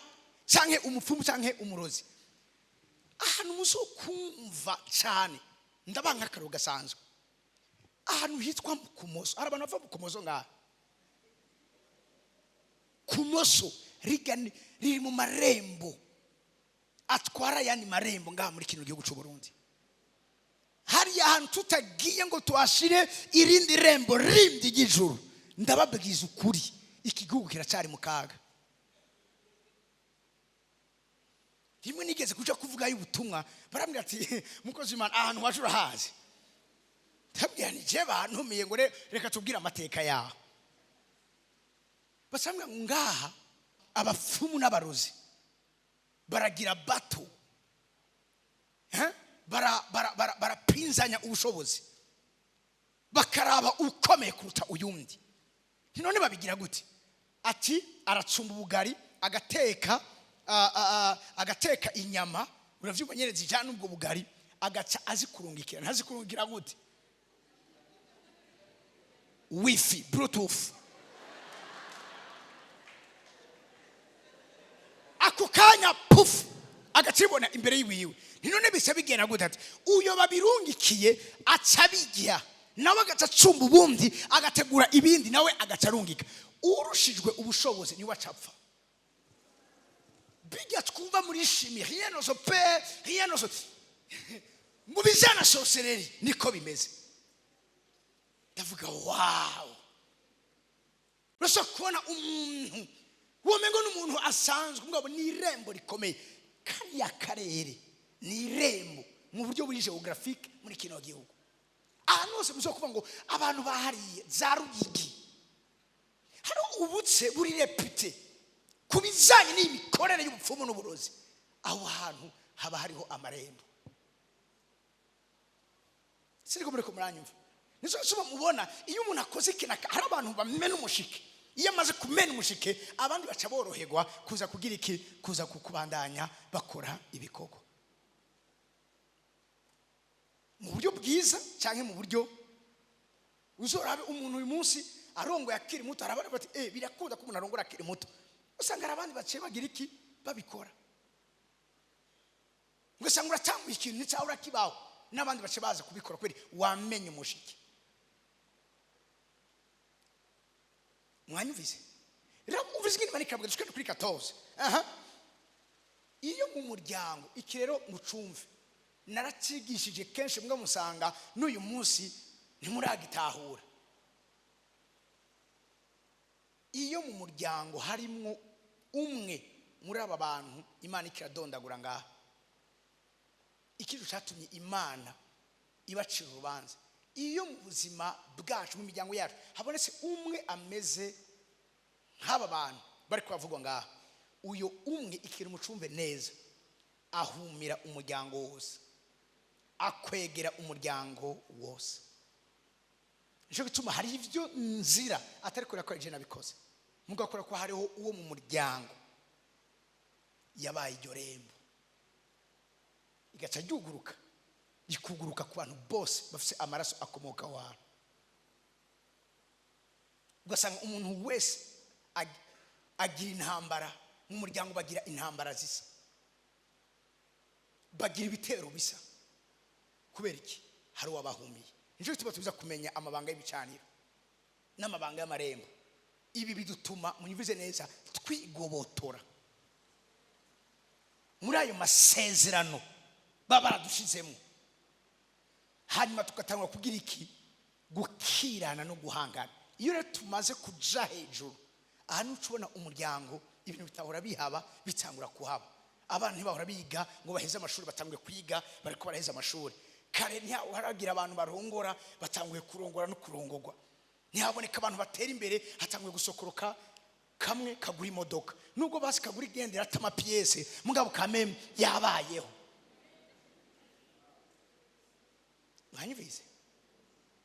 canke umupfumu canke umurozi. Ahantu muzokumva cyane ndabanga akaro gasanzwe, ahantu hitwa Kumoso. Hari abantu bava mu Kumoso ngaha. Kumoso riri mu marembo atwara yani marembo ngaha muri kino gihugu cy'u Burundi. Hari ahantu tutagiye ngo tuashire irindi rembo rindi ry'ijuru. Ndababwiza ukuri, iki gihugu kiracari mu kaga. Rimwe nigeze kuja kuvuga y'ubutumwa, barambwira ati mukozi w'Imana ahantu wajura hazi. Ndabwira ni je bantumiye ngo reka tubwire amateka yaho. Basambwa ngaha abafumu n'abarozi baragira bato, barapinzanya ubushobozi, bakaraba ukomeye kuruta uyundi. None babigira gute? Ati aracumba ubugari agateka inyama, uravyumva nyene zijana ubwo bugari, agaca azikurungikira. Ntazikurungira gute? Wifi, Bluetooth. Ako kanya puff agacibona imbere yiwiwe. None bise bigena gute? Ati uyo babirungikiye acabigira nawe agacumba ubundi agategura ibindi nawe agacarungika. Urushijwe ubushobozi niwe acapfa. Bijya twumva muri shimi rien ne se peut, rien ne se mu bizana sorcellerie niko bimeze. Ndavuga wow, rasa kubona umuntu womengo n'umuntu asanzwe ngabo ni irembo rikomeye. Kariya karere ni irembo mu buryo buri geographique muri kino gihugu. Ahantu hose muzokuva ngo abantu bahariye za Rugigi, hari ubutse buri repute kubizanye n'imikorere y'ubupfumu n'uburozi. Aho hantu haba hariho amarembo. Siriko muri ko muranyumva. Nizo suma mubona iyo umuntu akoze ikintu, hari abantu bamena umushike. Iyo amaze kumena umushike abandi baca boroherwa kuza kugira iki, kuza kukubandanya bakora ibikoko mu buryo bwiza cyangwa mu buryo uzorabe. Umuntu uyu munsi arongo yakiri muto, arabana bati birakunda ko umuntu arongora akiri muto. Usanga abandi baciye bagira iki, babikora. Ugasanga uratambuye ikintu n'icyaura kibaho, n'abandi baciye baza kubikora kweri wamenye umushike. Mwanyumvise? Rero uvuze ngini manika bwa dushaka kuri 14. Iyo mu muryango iki rero mucumve naracigishije kenshi mbwa musanga n'uyu munsi ntimuragitahura. Iyo mu muryango harimo umwe muri aba bantu Imana ikiradondagura ngaha, ikintu cyatumye Imana ibacira urubanza. Iyo mu buzima bwacu mu miryango yacu habonetse umwe ameze nk'aba bantu bari kwavugwa ngaha, uyo umwe ikiri mucumve neza ahumira umuryango wose, akwegera umuryango wose. Nico gituma hari ivyo nzira atari kuri ko je nabikoze, mugakora ko hariho uwo mu muryango yabaye iryo rembo, igaca ryuguruka ikuguruka ku bantu bose bafite amaraso akomoka waho. Ugasanga umuntu wese agira intambara mu muryango, bagira intambara zisa, bagira ibitero bisa. Kubera iki? Hari wabahumiye. Nico tuba tuza kumenya amabanga y'ibicaniro n'amabanga y'amarembo. Ibi bidutuma munyivuze neza twigobotora muri ayo masezerano baba baradushizemo, hanyuma tukatangwa kugira iki, gukirana no guhangana. Iyo rero tumaze kuja hejuru ahantu ucubona umuryango ibintu bitahora bihaba bitangura kuhaba. Abantu ntibahora biga ngo baheze amashuri, batanguye kwiga bariko baraheza amashuri. Kare ntiharagira abantu barongora, batanguye kurongora no kurongorwa. Ntihaboneka abantu batera imbere, hatanguye gusokoroka kamwe kagura imodoka. Nubwo basi kagura igendera atama piese, mugabo kameme yabayeho.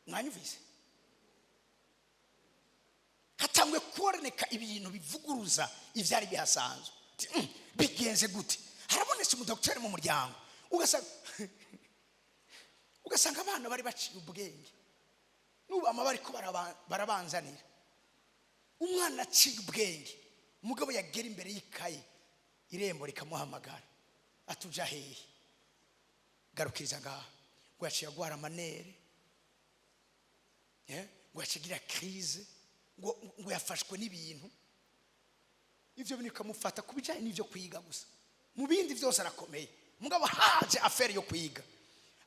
Mwanyumvise? Hatanguye kuboneka ibintu bivuguruza ivyari bihasanzwe. Bigenze gute? Harabonetse umudokiteri mu muryango. Ugasanga abana bari baciye ubwenge. Nuba amabari ko barabanzanira. Umwana aciye ubwenge. Umugabo yagera imbere y'ikaye, irembo rikamuhamagara. Atuja hehe? Garukiriza ngaha. Ngo yaciye agwara amanere. Ngo yacigira crise. Ngo yafashwe n'ibintu. Ivyo bintu kamufata kubijanye n'ivyo kwiga gusa. Mu bindi vyose arakomeye. Mugabo haje affaire yo kwiga.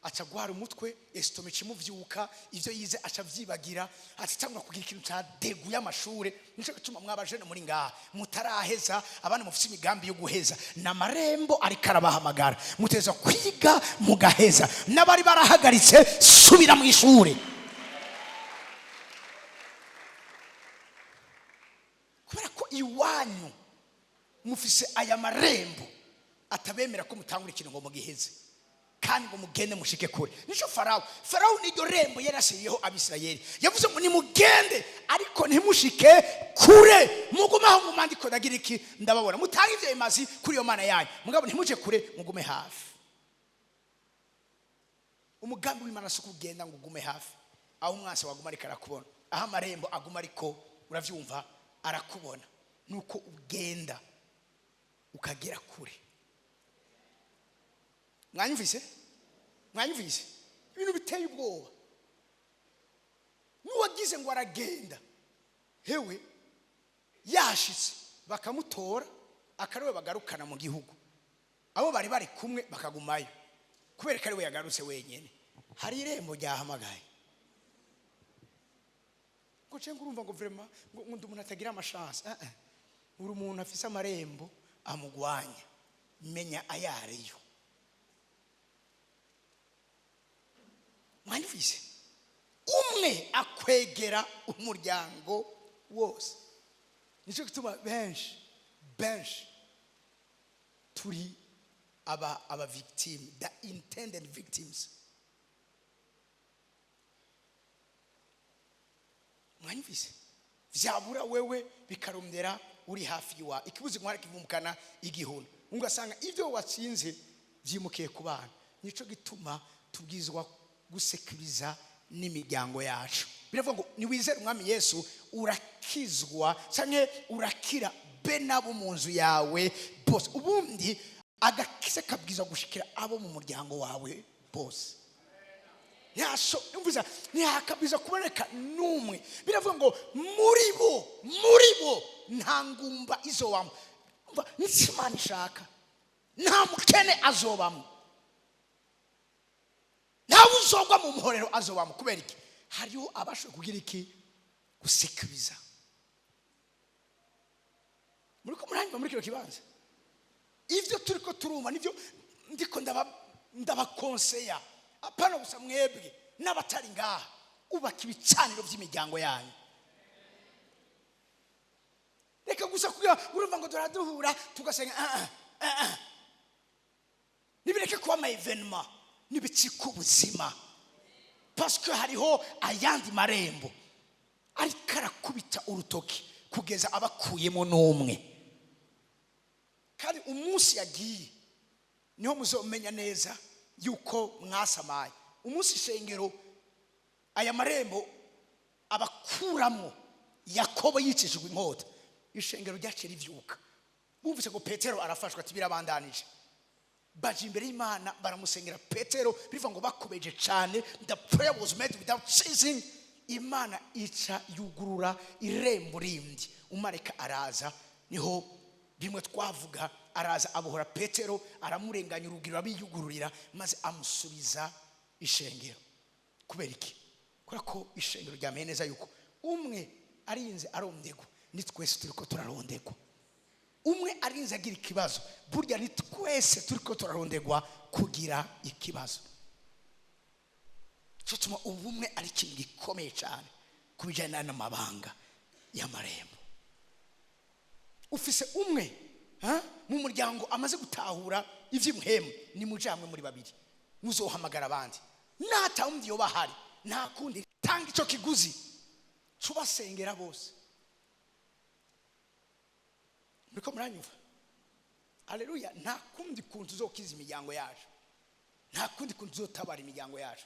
Aca gwara umutwe, estome cimuvyuka, ivyo yize aca vyibagira, atitangura kugira ikintu ca degu y'amashure. Nico gituma mwabajene muri ngaha mutaraheza, abana mufise imigambi yo guheza. N'Amarembo ariko arabahamagara. Muteza kwiga mugaheza. N'abari barahagaritse subira mu ishure. Kubera ko iwanyu mufise aya marembo atabemera ko mutangura ikintu ngo mugiheze kandi ngo mugende mushike kure. Nico Farao niryo rembo yarashiyeho Abisirayeli. Yavuze ngo nimugende ariko ntimushike kure, mugumaho mu mandiko ndagira iki ndababona. Mutanga ivyo imazi kuri yo mana yanyu, mugabo ntimuje kure, mugume hafi. Umugambi w'Imana so kugenda ngo ugume hafi. Aho umwase waguma ariko arakubona, aho amarembo aguma ariko uravyumva arakubona, nuko ugenda ukagera kure. Mwanyumvise? Ibintu biteye ubwoba. Nuwagize ngo aragenda, hewe yashitse bakamutora akarewe bagarukana mu gihugu. Abo bari bari kumwe bakagumayo kubera kare we yagarutse wenyene. Hari irembo ryahamagaye. Kuce ngurumva ngo vraiment ngo umuntu atagira amashance. Uri umuntu afise amarembo amugwanya. Menya ayareyo. Mwanyumvise? Umwe akwegera umuryango wose. Nico gituma benshi turi aba victim, the intended victims. Mwanyumvise? Vyabura wewe bikarumdera uri hafi yiwa. Ikibuzi mwari kivumukana igihuna. Ungasanga ivyo watsinze vyimukiye ku bana. Nico gituma tubwizwa gusekuriza n'imiryango yacu. Biravuga ngo niwizere umwami Yesu urakizwa canke urakira be nabo mu nzu yawe bose. Ubundi agakize kabwiza gushikira abo mu muryango wawe bose. Umviza ntihakabiza kuboneka n'umwe. Biravuga ngo muri bo nta ngumba izobamo. N'Imana ishaka nta mukene azobamo, nta uzogwa mu muhorero azobamo. Kubera iki? Hariho abashoboye kugira iki? Gusekuriza. Muriko muranyuma muri kino kibanza. Ivyo turiko turuma nivyo ndiko ndabakonseya. Apana gusa mwebwe n'abatari ngaha ubaka ibicaniro by'imiryango yanyu. Reka gusa kugira urumva ngo duraduhura tugasenga nibireke kuba ama evenement nibitsiko ubuzima. Parce que hariho ayandi marembo ariko arakubita urutoki kugeza abakuyemo n'umwe. Kandi umunsi yagiye niho muzomenya neza yuko mwasamaye. Umunsi ishengero aya marembo abakuramo Yakobo yicishijwe inkota, ishengero ryaciye rivyuka. Bumvise ko Petero arafashwa ati birabandanije. Baje imbere y'Imana baramusengera Petero, bivuga ngo bakobeje cyane. The prayer was made without ceasing. Imana ica yugurura irembo rindi. Umareka araza, niho bimwe twavuga, araza abohora Petero, aramurenganya urugiro abiyugururira maze amusubiza ishengero. Kubera iki? kubera ko ishengero ryamenye neza yuko umwe arinze arondegwa ni twese turiko turarondegwa. Umwe arinze agira ikibazo burya ni twese turiko turarondegwa kugira ikibazo. Cyo ubumwe ari ikintu gikomeye cyane kubijyana n'amabanga y'amarembo. Ufise umwe mu muryango amaze gutahura ivy'imhemu, ni mujamwe muri babiri muzohamagara abandi, natawundi yo bahari nta kundi tanga ico kiguzi cubasengera bose. Muriko muranyumva? Haleluya. Nta kundi kuntu uzokiza imiryango yacu, nta kundi kuntu uzotabara imiryango yacu.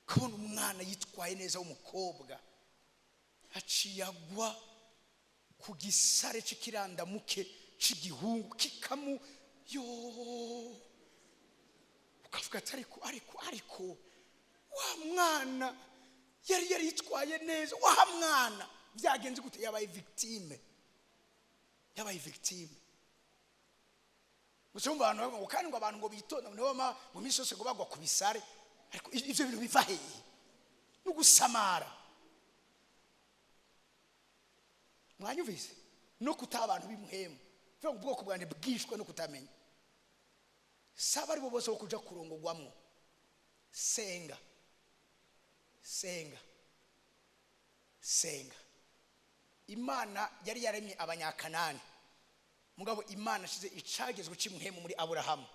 Kubona umwana yitwaye neza w'umukobwa aciyagwa ku gisare cy'ikirandamuke cy'igihungu kikamu yo, ukavuga ati ariko wa mwana yari yitwaye neza, wa mwana byagenze gute? Yabaye victime. Musumba abantu ngo kandi ngo abantu ngo bitonda mu minsi yose ngo bagwa ku bisare, ariko ivyo bintu biva hehe? Nugusamara. Mwanyumvise? No kutaba abantu b'imhemu, vuga ngo ubwoko bwande bwishwe no kutamenya. Saba ari bo bose bo kuja kurongogwamwo. Senga. Imana yari yaremye abanyakanani, mugabo Imana ashize icagezwe c'imhemu muri Aburahamu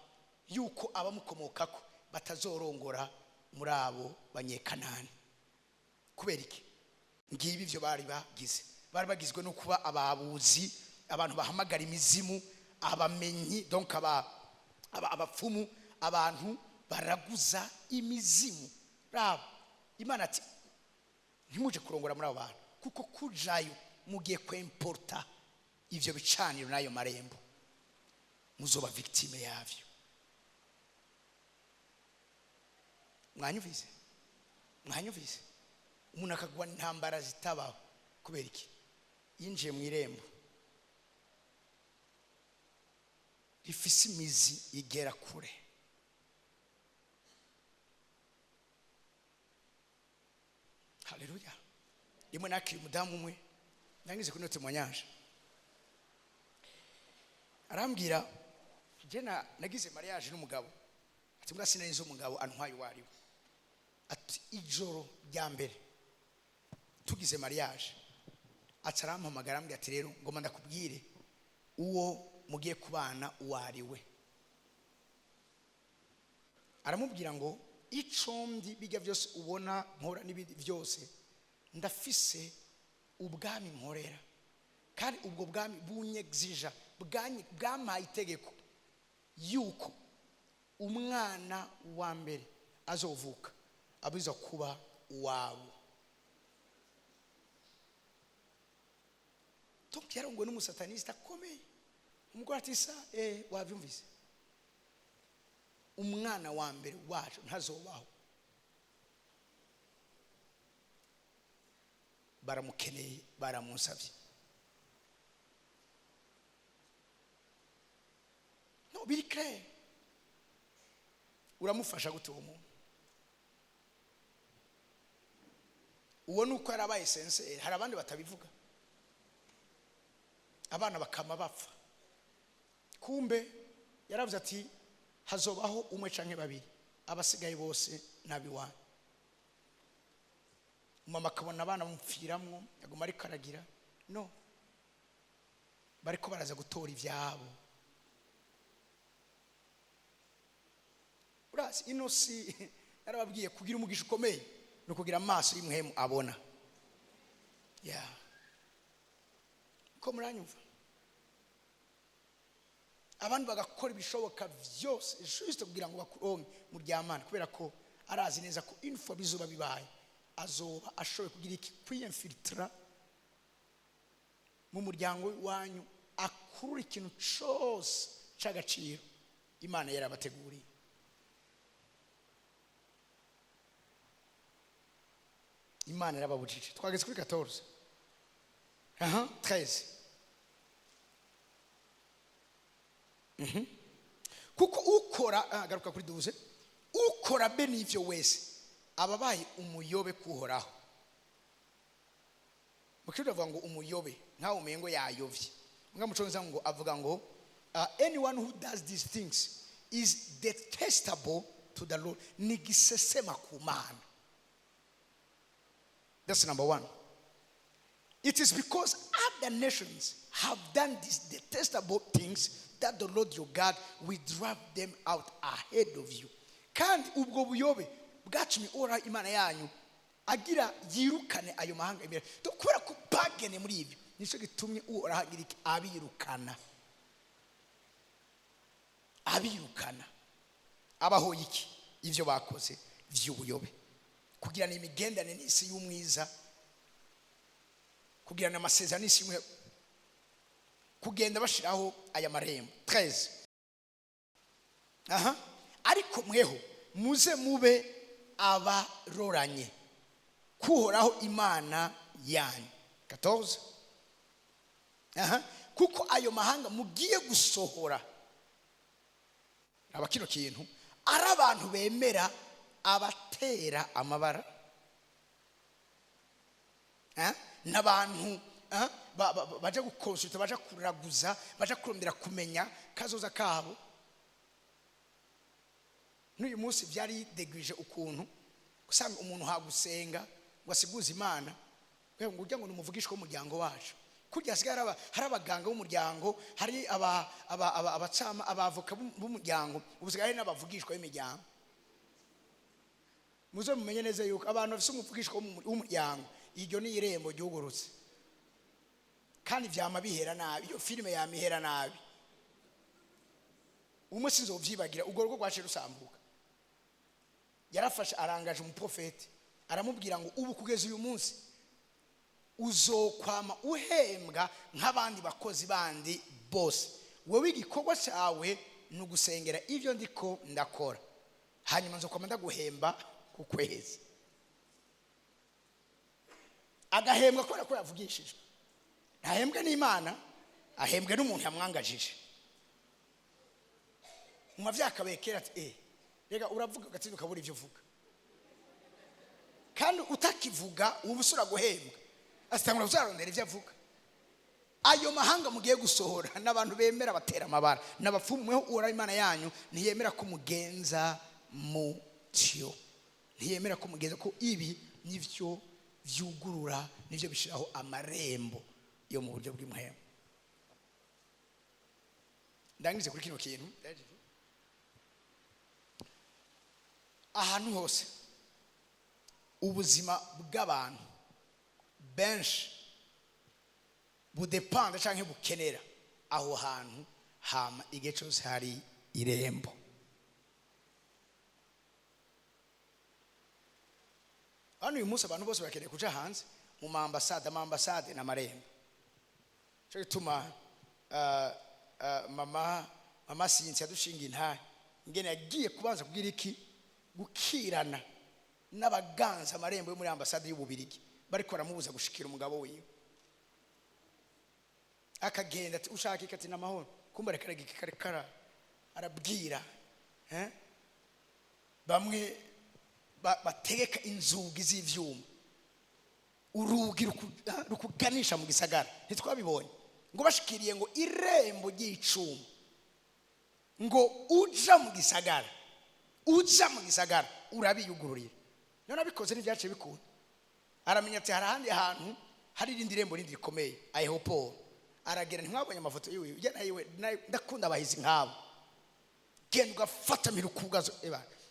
yuko abamukomokako batazorongora muri abo banyekanani. Kubera iki? Ngibi ivyo bari bagizwe no kuba ababuzi, abantu bahamagara imizimu, abamenyi, donc abapfumu, abantu baraguza imizimu. Raba Imana ati ntimuje kurongora muri abo bantu, kuko kujayo mugiye kwemporta ivyo bicaniro nayo marembo, muzoba victime yavyo. Mwanyumvise? Umuntu akagwa intambara zitabaho kubera iki? Yinjiye mu irembo rifise imizi igera kure. Haleluya. Rimwe nakiri umudamu umwe nangize kunote mwanyaje, arambwira jena nagize mariage n'umugabo, ati mbwa sinarizo umugabo antwaye wariwe. Ati ijoro rya mbere tugize mariage atarampamagara ambwira ati rero ngoma ndakubwire uwo mugiye kubana uwariwe. Aramubwira ngo icombi bijya byose ubona nkora n'ibindi byose ndafise ubwami nkorera, kandi ubwo bwami bunyexija bwamaye itegeko yuko umwana wa mbere azovuka abiza kuba uwawe. Donc yarongwe n'umusatanista akomeye. Umugore ati sa wabyumvise, umwana wa mbere wacu ntazobaho. Baramukeneye, baramusabye. No biri clair. Uramufasha gute uwo muntu? Uwo nuko yarabaye sincere. Hari abandi batabivuga, abana bakama bapfa. Kumbe yaravuze ati hazobaho umwe canke babiri, abasigaye bose nabiwana. Mama akabona abana bamupfiramwo, yaguma ari karagira. No, bariko baraza gutora ivyabo. Urasi inosi narababwiye kugira umugisha ukomeye no kugira amaso y'imhemu abona. Ko muranyumva? Abantu bagakora ibishoboka vyose juste kugira ngo bakuronke muryamana, kubera ko arazi neza ko info bizuba bibaye azoba ashoboye kugira iki kwiyemfiltra mu muryango wanyu, akurura ikintu cyose cy'agaciro Imana yarabateguriye. Imana yarababujije. Twageze kuri 14 13. Kuko ukora garuka kuri 12, ukora bene ivyo wese ababaye umuyobe kuhoraho. Mukiro avuga ngo umuyobe nkaho umengo yayovye. Nga muconza ngo avuga ngo anyone who does these things is detestable to the Lord. Nigisesema ku Mana. That's number one. It is because other nations have done these detestable things that the Lord your God will drive them out ahead of you. Kandi ubwo buyobe bwacumi ora Imana yanyu agira yirukane ayo mahanga imbere. Kubera ko bagene muri ibyo nico gitumye urahagira abirukana. Abirukana abaho iki ivyo bakoze vy'ubuyobe, kugira ni imigendane n'isi y'umwiza, kugira na amasezerano n'isi y'umwe, kugenda bashiraho aya marembo 13. Ariko mweho muze mube abaroranye kuhoraho Imana yanyu 14. Kuko ayo mahanga mugiye gusohora abakino kintu ari abantu bemera abatera amabara, n'abantu baje gukonsulta, baje kuraguza, baje kurondera kumenya kazoza kabo. N'uyu munsi byari degwije ukuntu usanga umuntu hagusenga ngo asiguze Imana ngo ujya ngo numuvugishwe umuryango wacu. Kurya sigara hari abaganga b'umuryango, hari abacama abavoka b'umuryango, ubusigara n'abavugishwa b'imiryango. Muzo mumenye neza yuko abantu bafite umuvugishwa w'umuryango iryo ni irembo ryugurutse, kandi vyama bihera nabi. Iyo filime yamihera nabi, umunsi nzovyibagira ubwo rwo rwaje rusambuka. Yarafashe arangaje umuprofeti aramubwira ngo ubu kugeza uyu munsi uzokwama uhembwa nk'abandi bakozi bandi bose, wewe igikorwa cyawe nugusengera ivyo ndiko ndakora, hanyuma nzokwama ndaguhemba ku kwezi. Agahembwa kubera ko yavugishijwe, ntahembwe n'Imana, ahembwe n'umuntu yamwangajije. Mu mavyakabekera ati rega uravuga gatsindu kabura ivyo uvuga, kandi utakivuga ubusura guhembwa asitangura kuzarondera ivyo avuga. Ayo mahanga mugiye gusohora n'abantu bemera batera amabara, n'abapfumwe ura Imana yanyu ntiyemera ko mugenza mutyo, ntiyemera ko mugenza ko ibi nivyo vyugurura, nivyo bishiraho amarembo yo mu buryo bw'imhema. Ndangize kuri kino kintu, ahantu hose ubuzima bw'abantu benshi budepanda canke bukenera aho hantu hama igihe cyose hari irembo. Hano uyu munsi abantu bose bakeneye kuja hanze mu ambasade n'amarembo. Cyo gituma mama Sinzi yadushinga intare ingene yagiye kubanza kugira iki gukirana n'abaganza amarembo yo muri ambasade y'Ububirigi, bariko baramubuza gushikira umugabo wiwe. Akagenda ati ushaka ikati n'amahoro, kumba rekara arabwira bamwe bategeka inzugi z'ivyuma, urugi rukuganisha mu gisagara. Ntitwabibonye ngo bashikiriye ngo irembo ry'icuma ngo uja mu gisagara urabiyugururira. None abikoze n'ivyace bikunda, aramenya ati hari ahandi hantu hari irindi rembo rindi rikomeye aeroport. Aragera ntimwabonye amafoto yiwe ndakunda abahizi nkabo, genda ugafata mirukugazo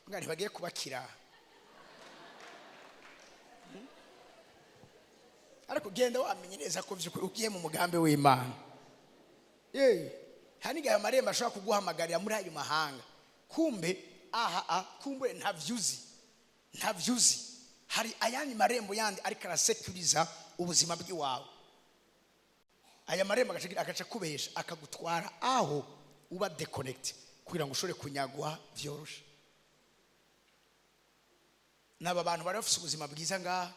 ngani bagiye kubakira. Ariko genda wamenye neza ko vyuko ugiye mu mugambe w'Imana. Haniga amarembo ashobora kuguhamagarira muri ayo mahanga, kumbe kumbe ntavyuzi hari ayandi marembo yandi ariko arasekuriza ubuzima bw'iwawe. Aya marembo agaca kubesha akagutwara aho uba deconnect kugira ngo ushore kunyagwa vyorosha. Naba bantu bari bafite ubuzima bwiza ngaha,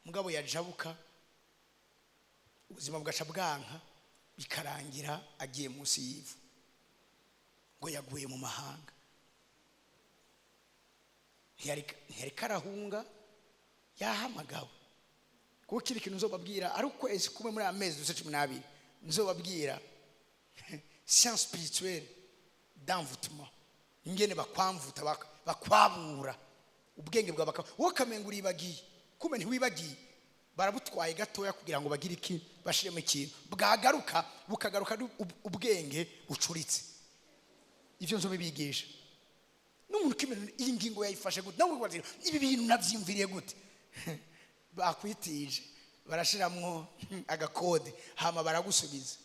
mugabo yajabuka ubuzima bwaca bwanka bikarangira agiye munsi y'ivu ngo yaguye mu mahanga. Ntiyari karahunga yahamagawe. Kuko kiri kintu nzobabwira ari ukwezi kumwe muri amezi 12 nzobabwira science spirituelle d'envoûtement, ingene bakwamvuta bakwabura ubwenge bwa wowe kamenga uribagiye, kume ntiwibagiye, barabutwaye gatoya kugira ngo bagire iki bashiremo ikintu, bwagaruka bukagaruka ubwenge bucuritse. Ivyo nzobibigisha n'umuntu kimene iyi ngingo yayifashe gute, nawe kwazira ibi bintu navyimviriye gute. Bakwitije barashiramwo agakode hama baragusubiza.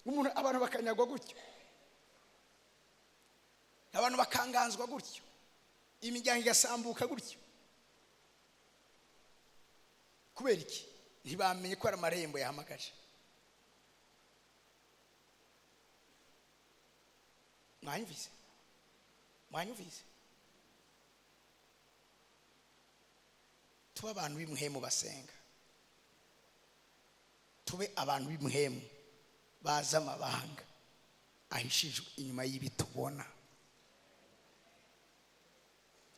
Umuntu abantu bakanyagwa gutyo, abantu bakanganzwa gutyo, imiryango igasambuka gutyo. Kubera iki? Ntibamenye ko ari amarembo yahamagaje. Mwanyumvise tuba abantu b'imhemu basenga, tube abantu b'imhemu baza amabanga ahishijwe inyuma y'ibitubona.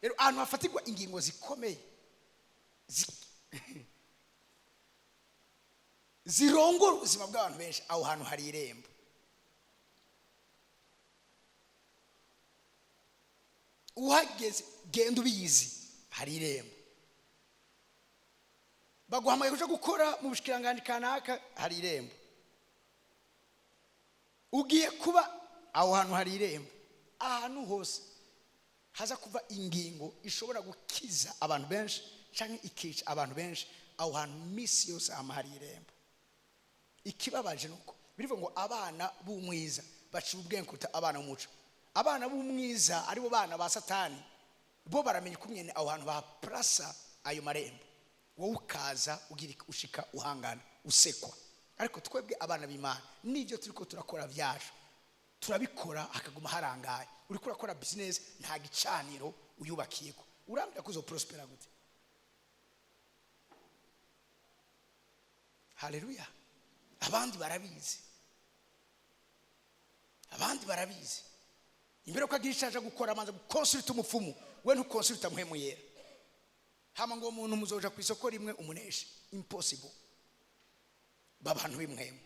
Rero ahantu hafatirwa ingingo zikomeye zirongora ubuzima bw'abantu benshi, aho hantu hari irembo. Uhageze genda ubizi hari irembo. Baguhamaye kuja gukora mu bushikiranganje kanaka hari irembo. Ugiye kuba aho hantu hari irembo. Ahantu hose haza kuva ingingo ishobora gukiza abantu benshi canke ikica abantu benshi, aho hantu misi yose hari irembo. Ikibabaje nuko birivuga ngo abana b'umwiza baciye ubwenge kuruta abana b'umuco. Abana b'umwiza aribo bana ba Satani, bo baramenye kumwene aho hantu baprasa ayo marembo. Wowe ukaza ugira ushika uhangana usekwa. Ariko twebwe abana b'Imana nivyo turiko turakora vyaje, turabikora akaguma harangaye. Uri kurakora business nta gicaniro uyubakiyeko, urambira kuzo prospera gute? Haleluya. Abandi barabizi, abandi barabizi. Imbere ko agira icyaje gukora amanza gukonsulta umupfumu, we ntukonsulta muhemu yera. Hama ngo umuntu muzoja ku isoko rimwe umuneshe, impossible. Babantu b'imhemu.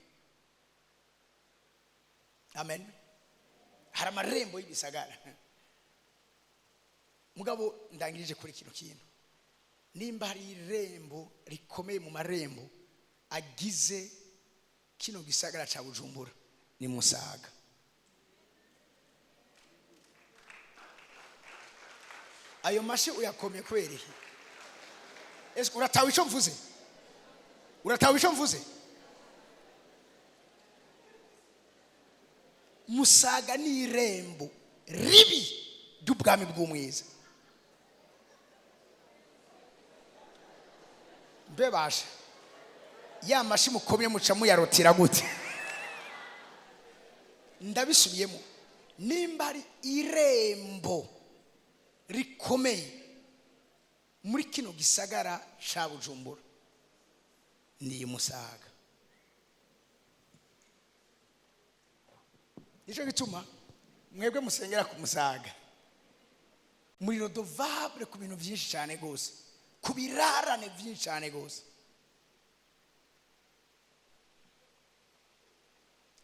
Amen. Hari amarembo y'ibisagara. Mugabo ndangirije kuri kintu, nimba hari irembo rikomeye mu marembo agize kino gisagara ca Bujumbura, ni Musaga. Ayo mashi uyakomeye kweri. Ese uratawe ico mvuze? Uratawe ico mvuze? Musaga ni irembo ribi ry'ubwami bw'umwiza. Mbebasha ya mashi mukomeye muca muyarotira gute? Ndabisubiyemo, nimba ari irembo rikomeye muri kino gisagara ca Bujumbura, ni Musaga. Nico gituma mwebwe musengera ku Musaga muri redovable ku bintu byinshi cyane gose, ku birarane byinshi cyane gose.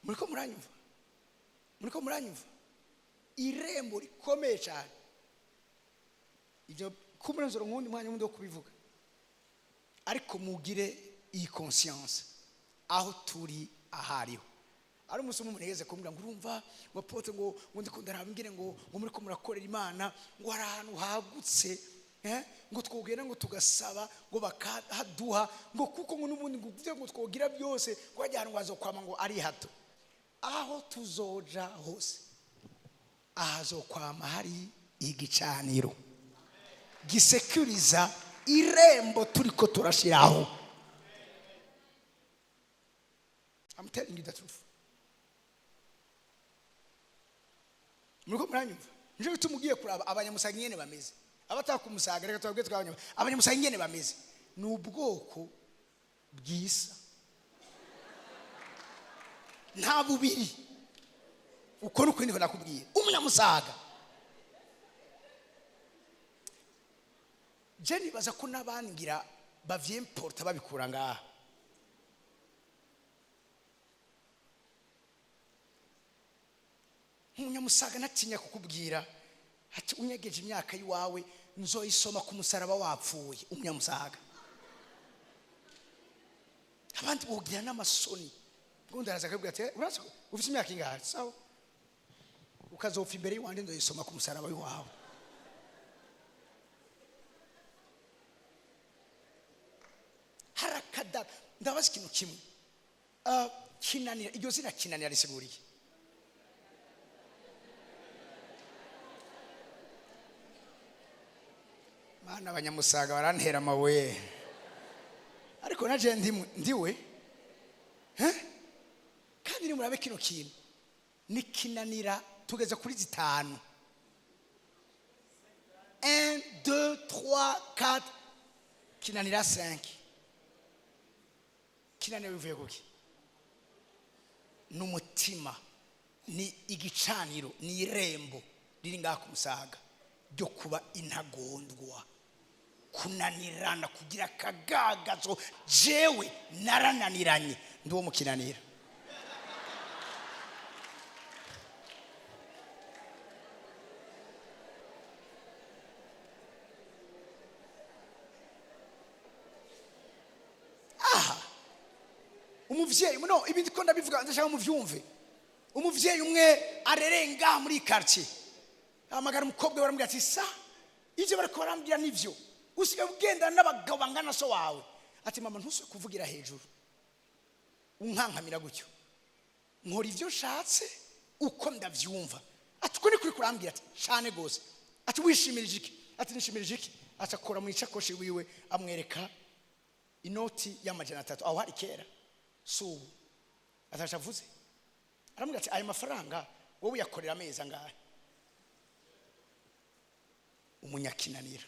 Muriko muranyumva? Irembo rikomeye cyane. Ibyo kumuranzoro ngundi mwanya mundo kubivuga, ariko mugire iyi conscience aho turi ahariho. Ari umusomo munegeze kumbwira ngo urumva ngo pote ngo ndikunda nabingire ngo muri ko murakorera Imana ngo ari ahantu hagutse, ngo twogera ngo tugasaba ngo bakaduha ngo kuko ngo n'ubundi ngo twogira byose ngo ajya ahantu wazokwama ngo ari hato. Aho tuzoja hose ahazokwama hari igicaniro gisekuriza irembo turiko turashiraho. I'm telling you the truth. Muriko muranyumva? Nje bitumugiye kuraba abanyamusaga nyene bameze. Abatakumusaga reka twabwe twabanyama. Abanyamusaga nyene bameze. Ni ubwoko bwisa. Nta bubiri. Uko nuko ndiko nakubwiye. Umunyamusaga Jenny baza ko nabangira bavyimporta babikura ngaha. Umunyamusaga natinya kukubwira ati unyegeje imyaka yiwawe nzoyisoma ku musaraba wapfuye. Umunyamusaga abandi bogira n'amasoni ngo ndaraza akabwira ati urazi ufite imyaka ingahe? Sawa, ukazopfa imbere y'wandi nzoyisoma ku musaraba wiwawe. Harakada ndabaza ikintu kimwe, kinanira, iryo zina kinanira risiguriye mana. Abanyamusaga barantera amabuye ariko naje ndiwe kandi nimurabe kino kintu ni kinanira tugeze kuri 5. 1 2 3 4 kinanira 5. Kinanira bivuye kuki? N'umutima, ni igicaniro, ni irembo riri ngaha ku Musaga ryo kuba intagondwa, kunanirana, kugira kagagazo. Jewe narananiranye ndiwo mukinanira. Umuvyeyi no ibindi ko ndabivuga ndashaka muvyumve. Umuvyeyi umwe arerenga muri quartier amagara umukobwa baramubwira ati sa ije barako barambira nivyo usigaye ugenda n'abagabo bangana so wawe. Ati mama ntusuye kuvugira hejuru unkankamira gutyo, nkora ivyo nshatse uko ndavyumva. Ati ko ni kuri kurambira ati cyane gose. Ati wishimirije iki? Ati nishimirije iki? Atakora mu icakoshi wiwe amwereka inoti y'amajana 3 aho hari kera. So atashavuze aramubwira ati ayo mafaranga wowe yakorera amezi angahe? Umunyakinanira.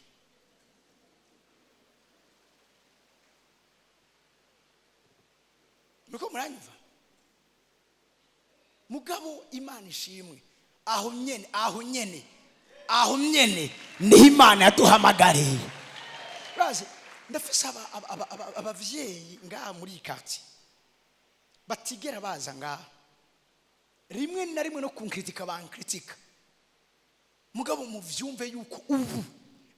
Nuko muranyumva mugabo Imana ishimwe aho nyene ni Imana yaduhamagariye. Urazi ndafisa abavyeyi ngaha muri quartier batigera baza ngaha, rimwe na rimwe no kunkritika bankritika, mugabo muvyumve yuko ubu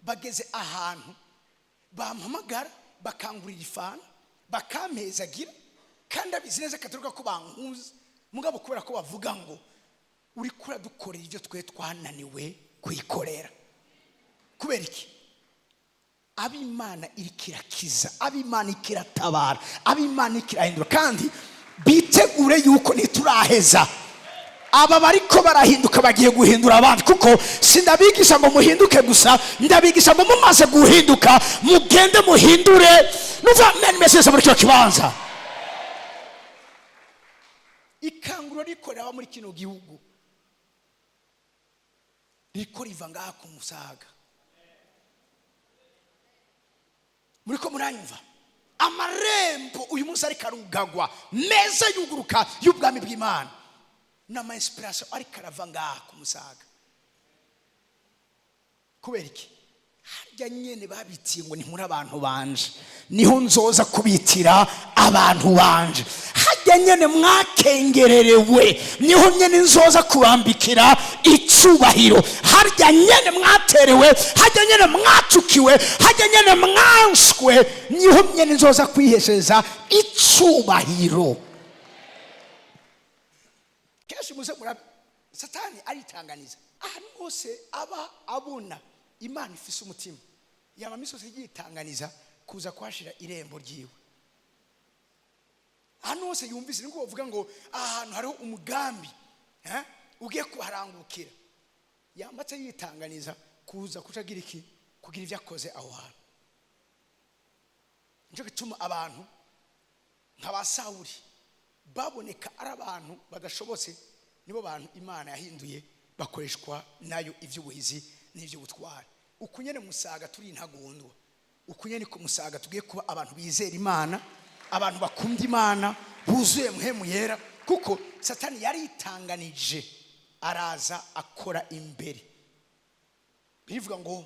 bageze ahantu bampamagara bakangurira ifana bakampezagira kandi abizi neza katuruka ko bankuza, mugabo kubera ko bavuga ngo uri kura dukorera ibyo twe twananiwe kuyikorera. Kubera iki? Abimana irikirakiza, abimana ikiratabara, abimana ikirahindura, kandi bitegure yuko nituraheza aba bariko barahinduka bagiye guhindura abandi. Kuko sindabigisha ngo muhinduke gusa, ndabigisha ngo mumaze guhinduka mugende muhindure. Nuva nani mesese muri cyo kibanza ikanguro rikorera muri kino gihugu riko riva ngaha ku Musaga. Muriko muranyumva amarembo uyu munsi ari karugagwa meza yuguruka y'ubwami bw'Imana n'ama inspiration ari karava ngaha ku Musaga. Kubera iki? Harya nyene babitiye ngo ni muri abantu banje niho nzoza kubitira abantu banje. Harya nyene mwakengererewe niho nyene nzoza kubambikira icubahiro. Harya nyene mwaterewe, harya nyene mwatukiwe, harya nyene mwanshwe, niho nyene nzoza kwihesheza icubahiro. Keshi muze murabe Satani aritanganiza ahantu hose aba abona Imana ifise umutima yaba misozi yitanganiza kuza kwashira irembo ryiwe. Hano hose yumvise niko bavuga ngo ahantu hariho umugambi ugiye kuharangukira, yambatse yitanganiza kuza kucagira iki, kugira ivyo akoze aho hantu. Nje gituma abantu nk'aba Sawuli baboneka ari abantu badashobotse, nibo bantu Imana yahinduye bakoreshwa nayo ivy'ubuhizi n'ivy'ubutwari. Ukunyene Musaga turi intagondwa, ukunyene ku Musaga tugiye kuba abantu bizera Imana, abantu bakunda Imana, buzuye muhemu yera. Kuko Satani yari itanganije araza akora imbere. Bivuga ngo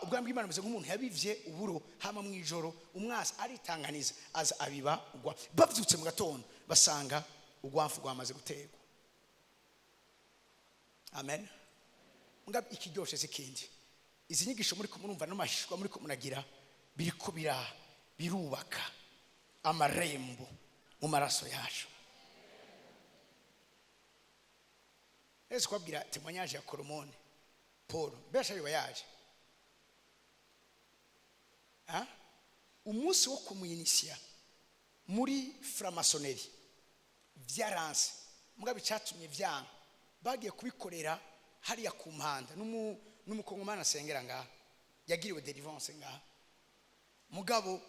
ubwami bw'Imana bumeze nk'umuntu yabivye uburo hama mu ijoro umwasi aritanganiza aza abiba ugwa. Bavyutse mu gatondo basanga ugwamfu rwamaze guterwa. Amen. Ngab ikiryoshe sikindi. Izi nyigisho muri kumurumva n'amashishwa muri kumunagira biriko birubaka amarembo mu maraso yacu. Ese kwabwira témoignage ya Koromone Paul besha yo yaje. Umunsi wo kumuyinisiya muri franc-maçonnerie vyaranse mugabe cyatumye vyanga bagiye kubikorera hariya ku mpanda n'umukongomana asengera ngaha yagiriwe deliverance ngaha. Mugabo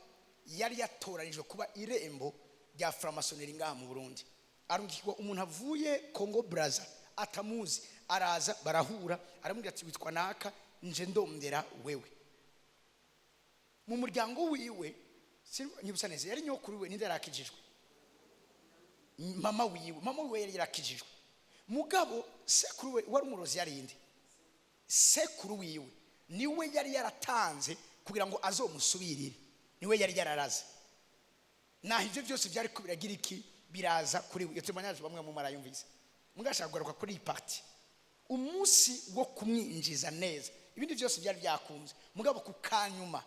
yari yatoranijwe kuba irembo rya franc-maçonnerie ngaha mu Burundi. Arungikwa umuntu avuye Congo Brazza atamuzi, araza barahura aramubwira ati witwa naka nje ndomdera wewe. Mu muryango wiwe nyibusa neza yari nyokuru we ninde yarakijijwe, mama wiwe yari yarakijijwe. Mugabo sekuru we wari umurozi yarindi, sekuru wiwe niwe yari yaratanze kugira ngo azomusubirire, niwe yari yararaze. Na ivyo byose byari kubiragira iki biraza kuri iyo témoignage bamwe mu marayumvise. Mugashaka kugaruka kuri iyi party umunsi wo kumwinjiza neza, ibindi byose byari byakunze. Mugabo ku kanyuma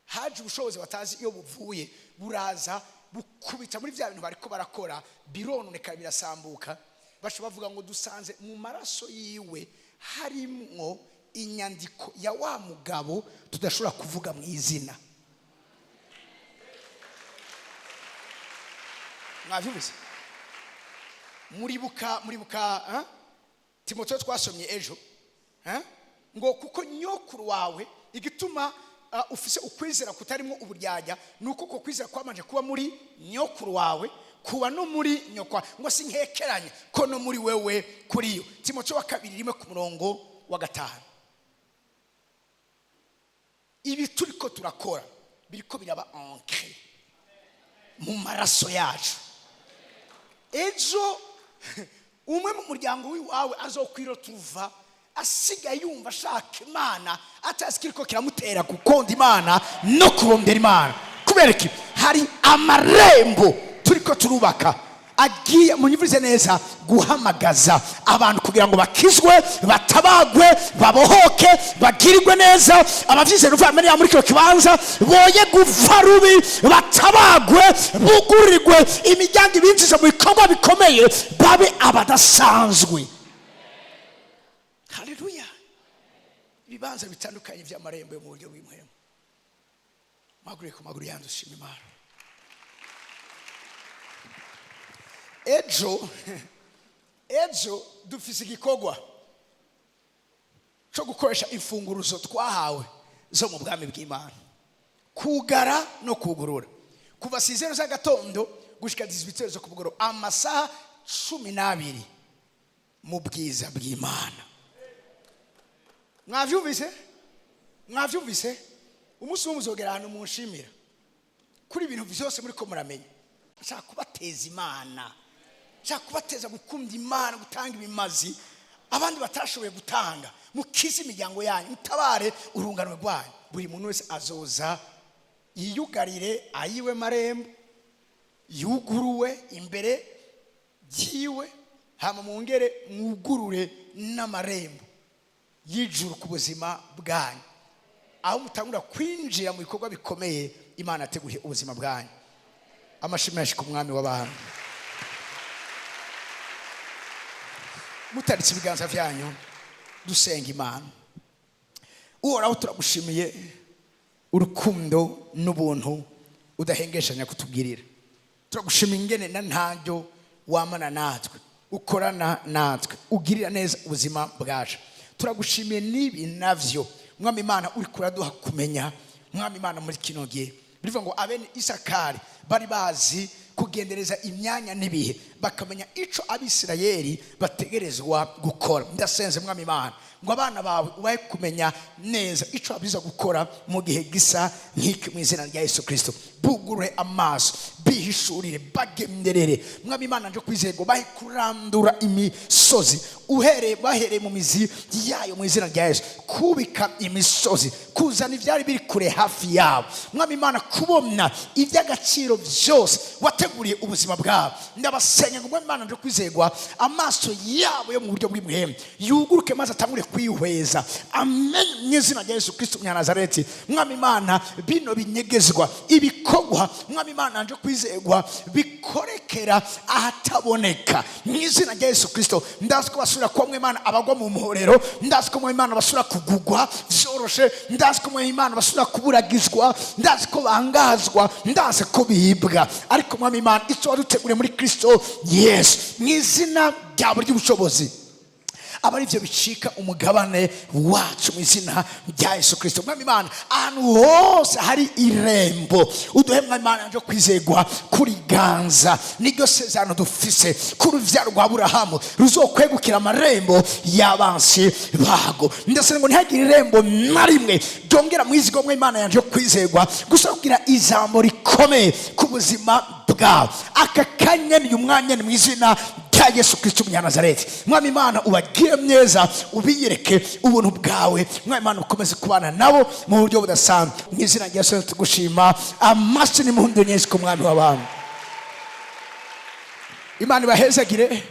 haje ubushobozi batazi iyo buvuye buraza bukubita muri bya bintu bariko barakora birononeka birasambuka. Basho bavuga ngo dusanze mu maraso yiwe harimwo inyandiko ya wa mugabo tudashobora kuvuga mu izina. Mwavyumvise? Muribuka Timotheo twasomye ejo ngo kuko nyokuru wawe igituma ufise ukwizera kutarimo uburyarya nuko uko kwizera kwamanje kuba muri nyokuru wawe kuba no muri nyokwa ngo sinkekeranye ko no muri wewe kuri yo. Timotheo wa 2:5. Ibi turiko turakora biriko biraba ancré mu maraso yacu. Ejo umwe mu muryango wiwawe azokwiro tuva asiga yumva ashaka Imana atasikiriko kiramutera gukonda Imana no kurondera Imana. Kubereki hari amarembo turiko turubaka agiye munyivurize neza guhamagaza abantu kugira ngo bakizwe, batabagwe, babohoke, bagirirwe neza. Abavyize ruvamene ya muri kyo kibanza boye guva rubi, batabagwe, bugurirwe imiryango ibinjiza mu bikorwa bikomeye, babe abadasanzwe. Haleluya. Ibibanza bitandukanye vy'Amarembo yo mu buryo bw'imwemo. Magure ku maguru yanzu shima Imana. Ejo dufise igikorwa cyo gukoresha imfunguruzo twahawe zo mu bwami bw'Imana, kugara no kugurura kuva 6 za gatondo gushika 18 zo kubugoro, amasaha 12 mu bwiza bw'Imana. Mwavyumvise? Umunsi w'umuzogera hano munshimira kuri ibintu byose muri ko muramenya. Nshaka kubateza Imana, nshaka kubateza gukunda Imana, gutanga ibimazi abandi batashoboye gutanga. Mukize imiryango yanyu, mutabare urungano rwanyu. Buri muntu wese azoza yiyugarire ayiwe marembo yuguruwe imbere yiwe, hama mungere mwugurure n'amarembo y'ijuru ku buzima bwanyu, aho mutangura kwinjira mu bikorwa bikomeye Imana ateguriye ubuzima bwanyu. Amashimwe yashika umwami w'abantu. Mutaritse ibiganza vyanyu dusenga Imana. Uhoraho turagushimiye urukundo n'ubuntu udahengeshanya kutubwirira. Turagushimiye ingene na ntajyo wamana natwe, ukorana natwe, ugirira neza ubuzima bwacu. Turagushimiye nibi navyo Mwami Imana uri kuraduha kumenya. Mwami Imana muri kino gihe bivuga ngo abene Isakari bari bazi kugendereza imyanya nibihe, bakamenya ico Abisirayeli bategerezwa gukora. Ndasenze Mwami Imana ngo abana bawe ubaye kumenya neza ico abiza gukora mu gihe gisa nk'iki mu izina rya Yesu Kristo. Bugure amaso, bihishurire, bagenderere Mwami Imana nje kwizego bahe kurandura imisozi bahereye mu mizi yayo mu izina rya Yesu, kubika imisozi, kuzana ibyari biri kure hafi yabo. Mwami Imana, kubona iby'agaciro byose wateguriye ubuzima bwabo, ndabasenya ngo Mwami Imana nje kwizegwa amaso yabo yo mu buryo bw'imwemu yuguruke, maze atangure kwihweza, amen, mu izina rya Yesu Kristo Nazareti. Mwami Imana, bino binyegezwa ibikorwa Mwami Imana nje kwizegwa bikorekera ahataboneka mu izina rya Yesu Kristo. Ndazi ko basura kwa Mwami Imana abagwa mu muhorero, ndazi ko Mwami Imana basura kugugwa vyoroshe, ndazi ko Mwami Imana basura kuburagizwa, ndazi ko bangazwa, ndazi ko bibwa, ariko Mwami Imana icyo waduteguriye muri Kristo Yesu mu izina ryawe ry'ubushobozi abari byo bicika umugabane wacu mu izina rya Yesu Kristo. Mwami Imana, ahantu hose hari irembo uduhe Mwami Imana nje kwizegwa kuriganza, niryo sezerano dufise ku ruvyaro rwa Aburahamu ruzokwegukira amarembo y'abansi bago. Ndetse ngo ntihagire irembo na rimwe ryongera mu izigo Mwami Imana yanje kwizegwa gusa kugira ijambo rikomeye ku buzima bwawe. Aka kanya ni umwanya mu izina rya Yesu Kristo Nazareti. Mwami Imana, ubagire meza, ubiyereke ubuntu bwawe. Mwami Imana, ukomeze kubana nabo mu buryo budasanzwe mu izina rya Yesu. Tugushima, amasi n'impundu nyinshi ku mwami w'abantu. Imana ibahezagire.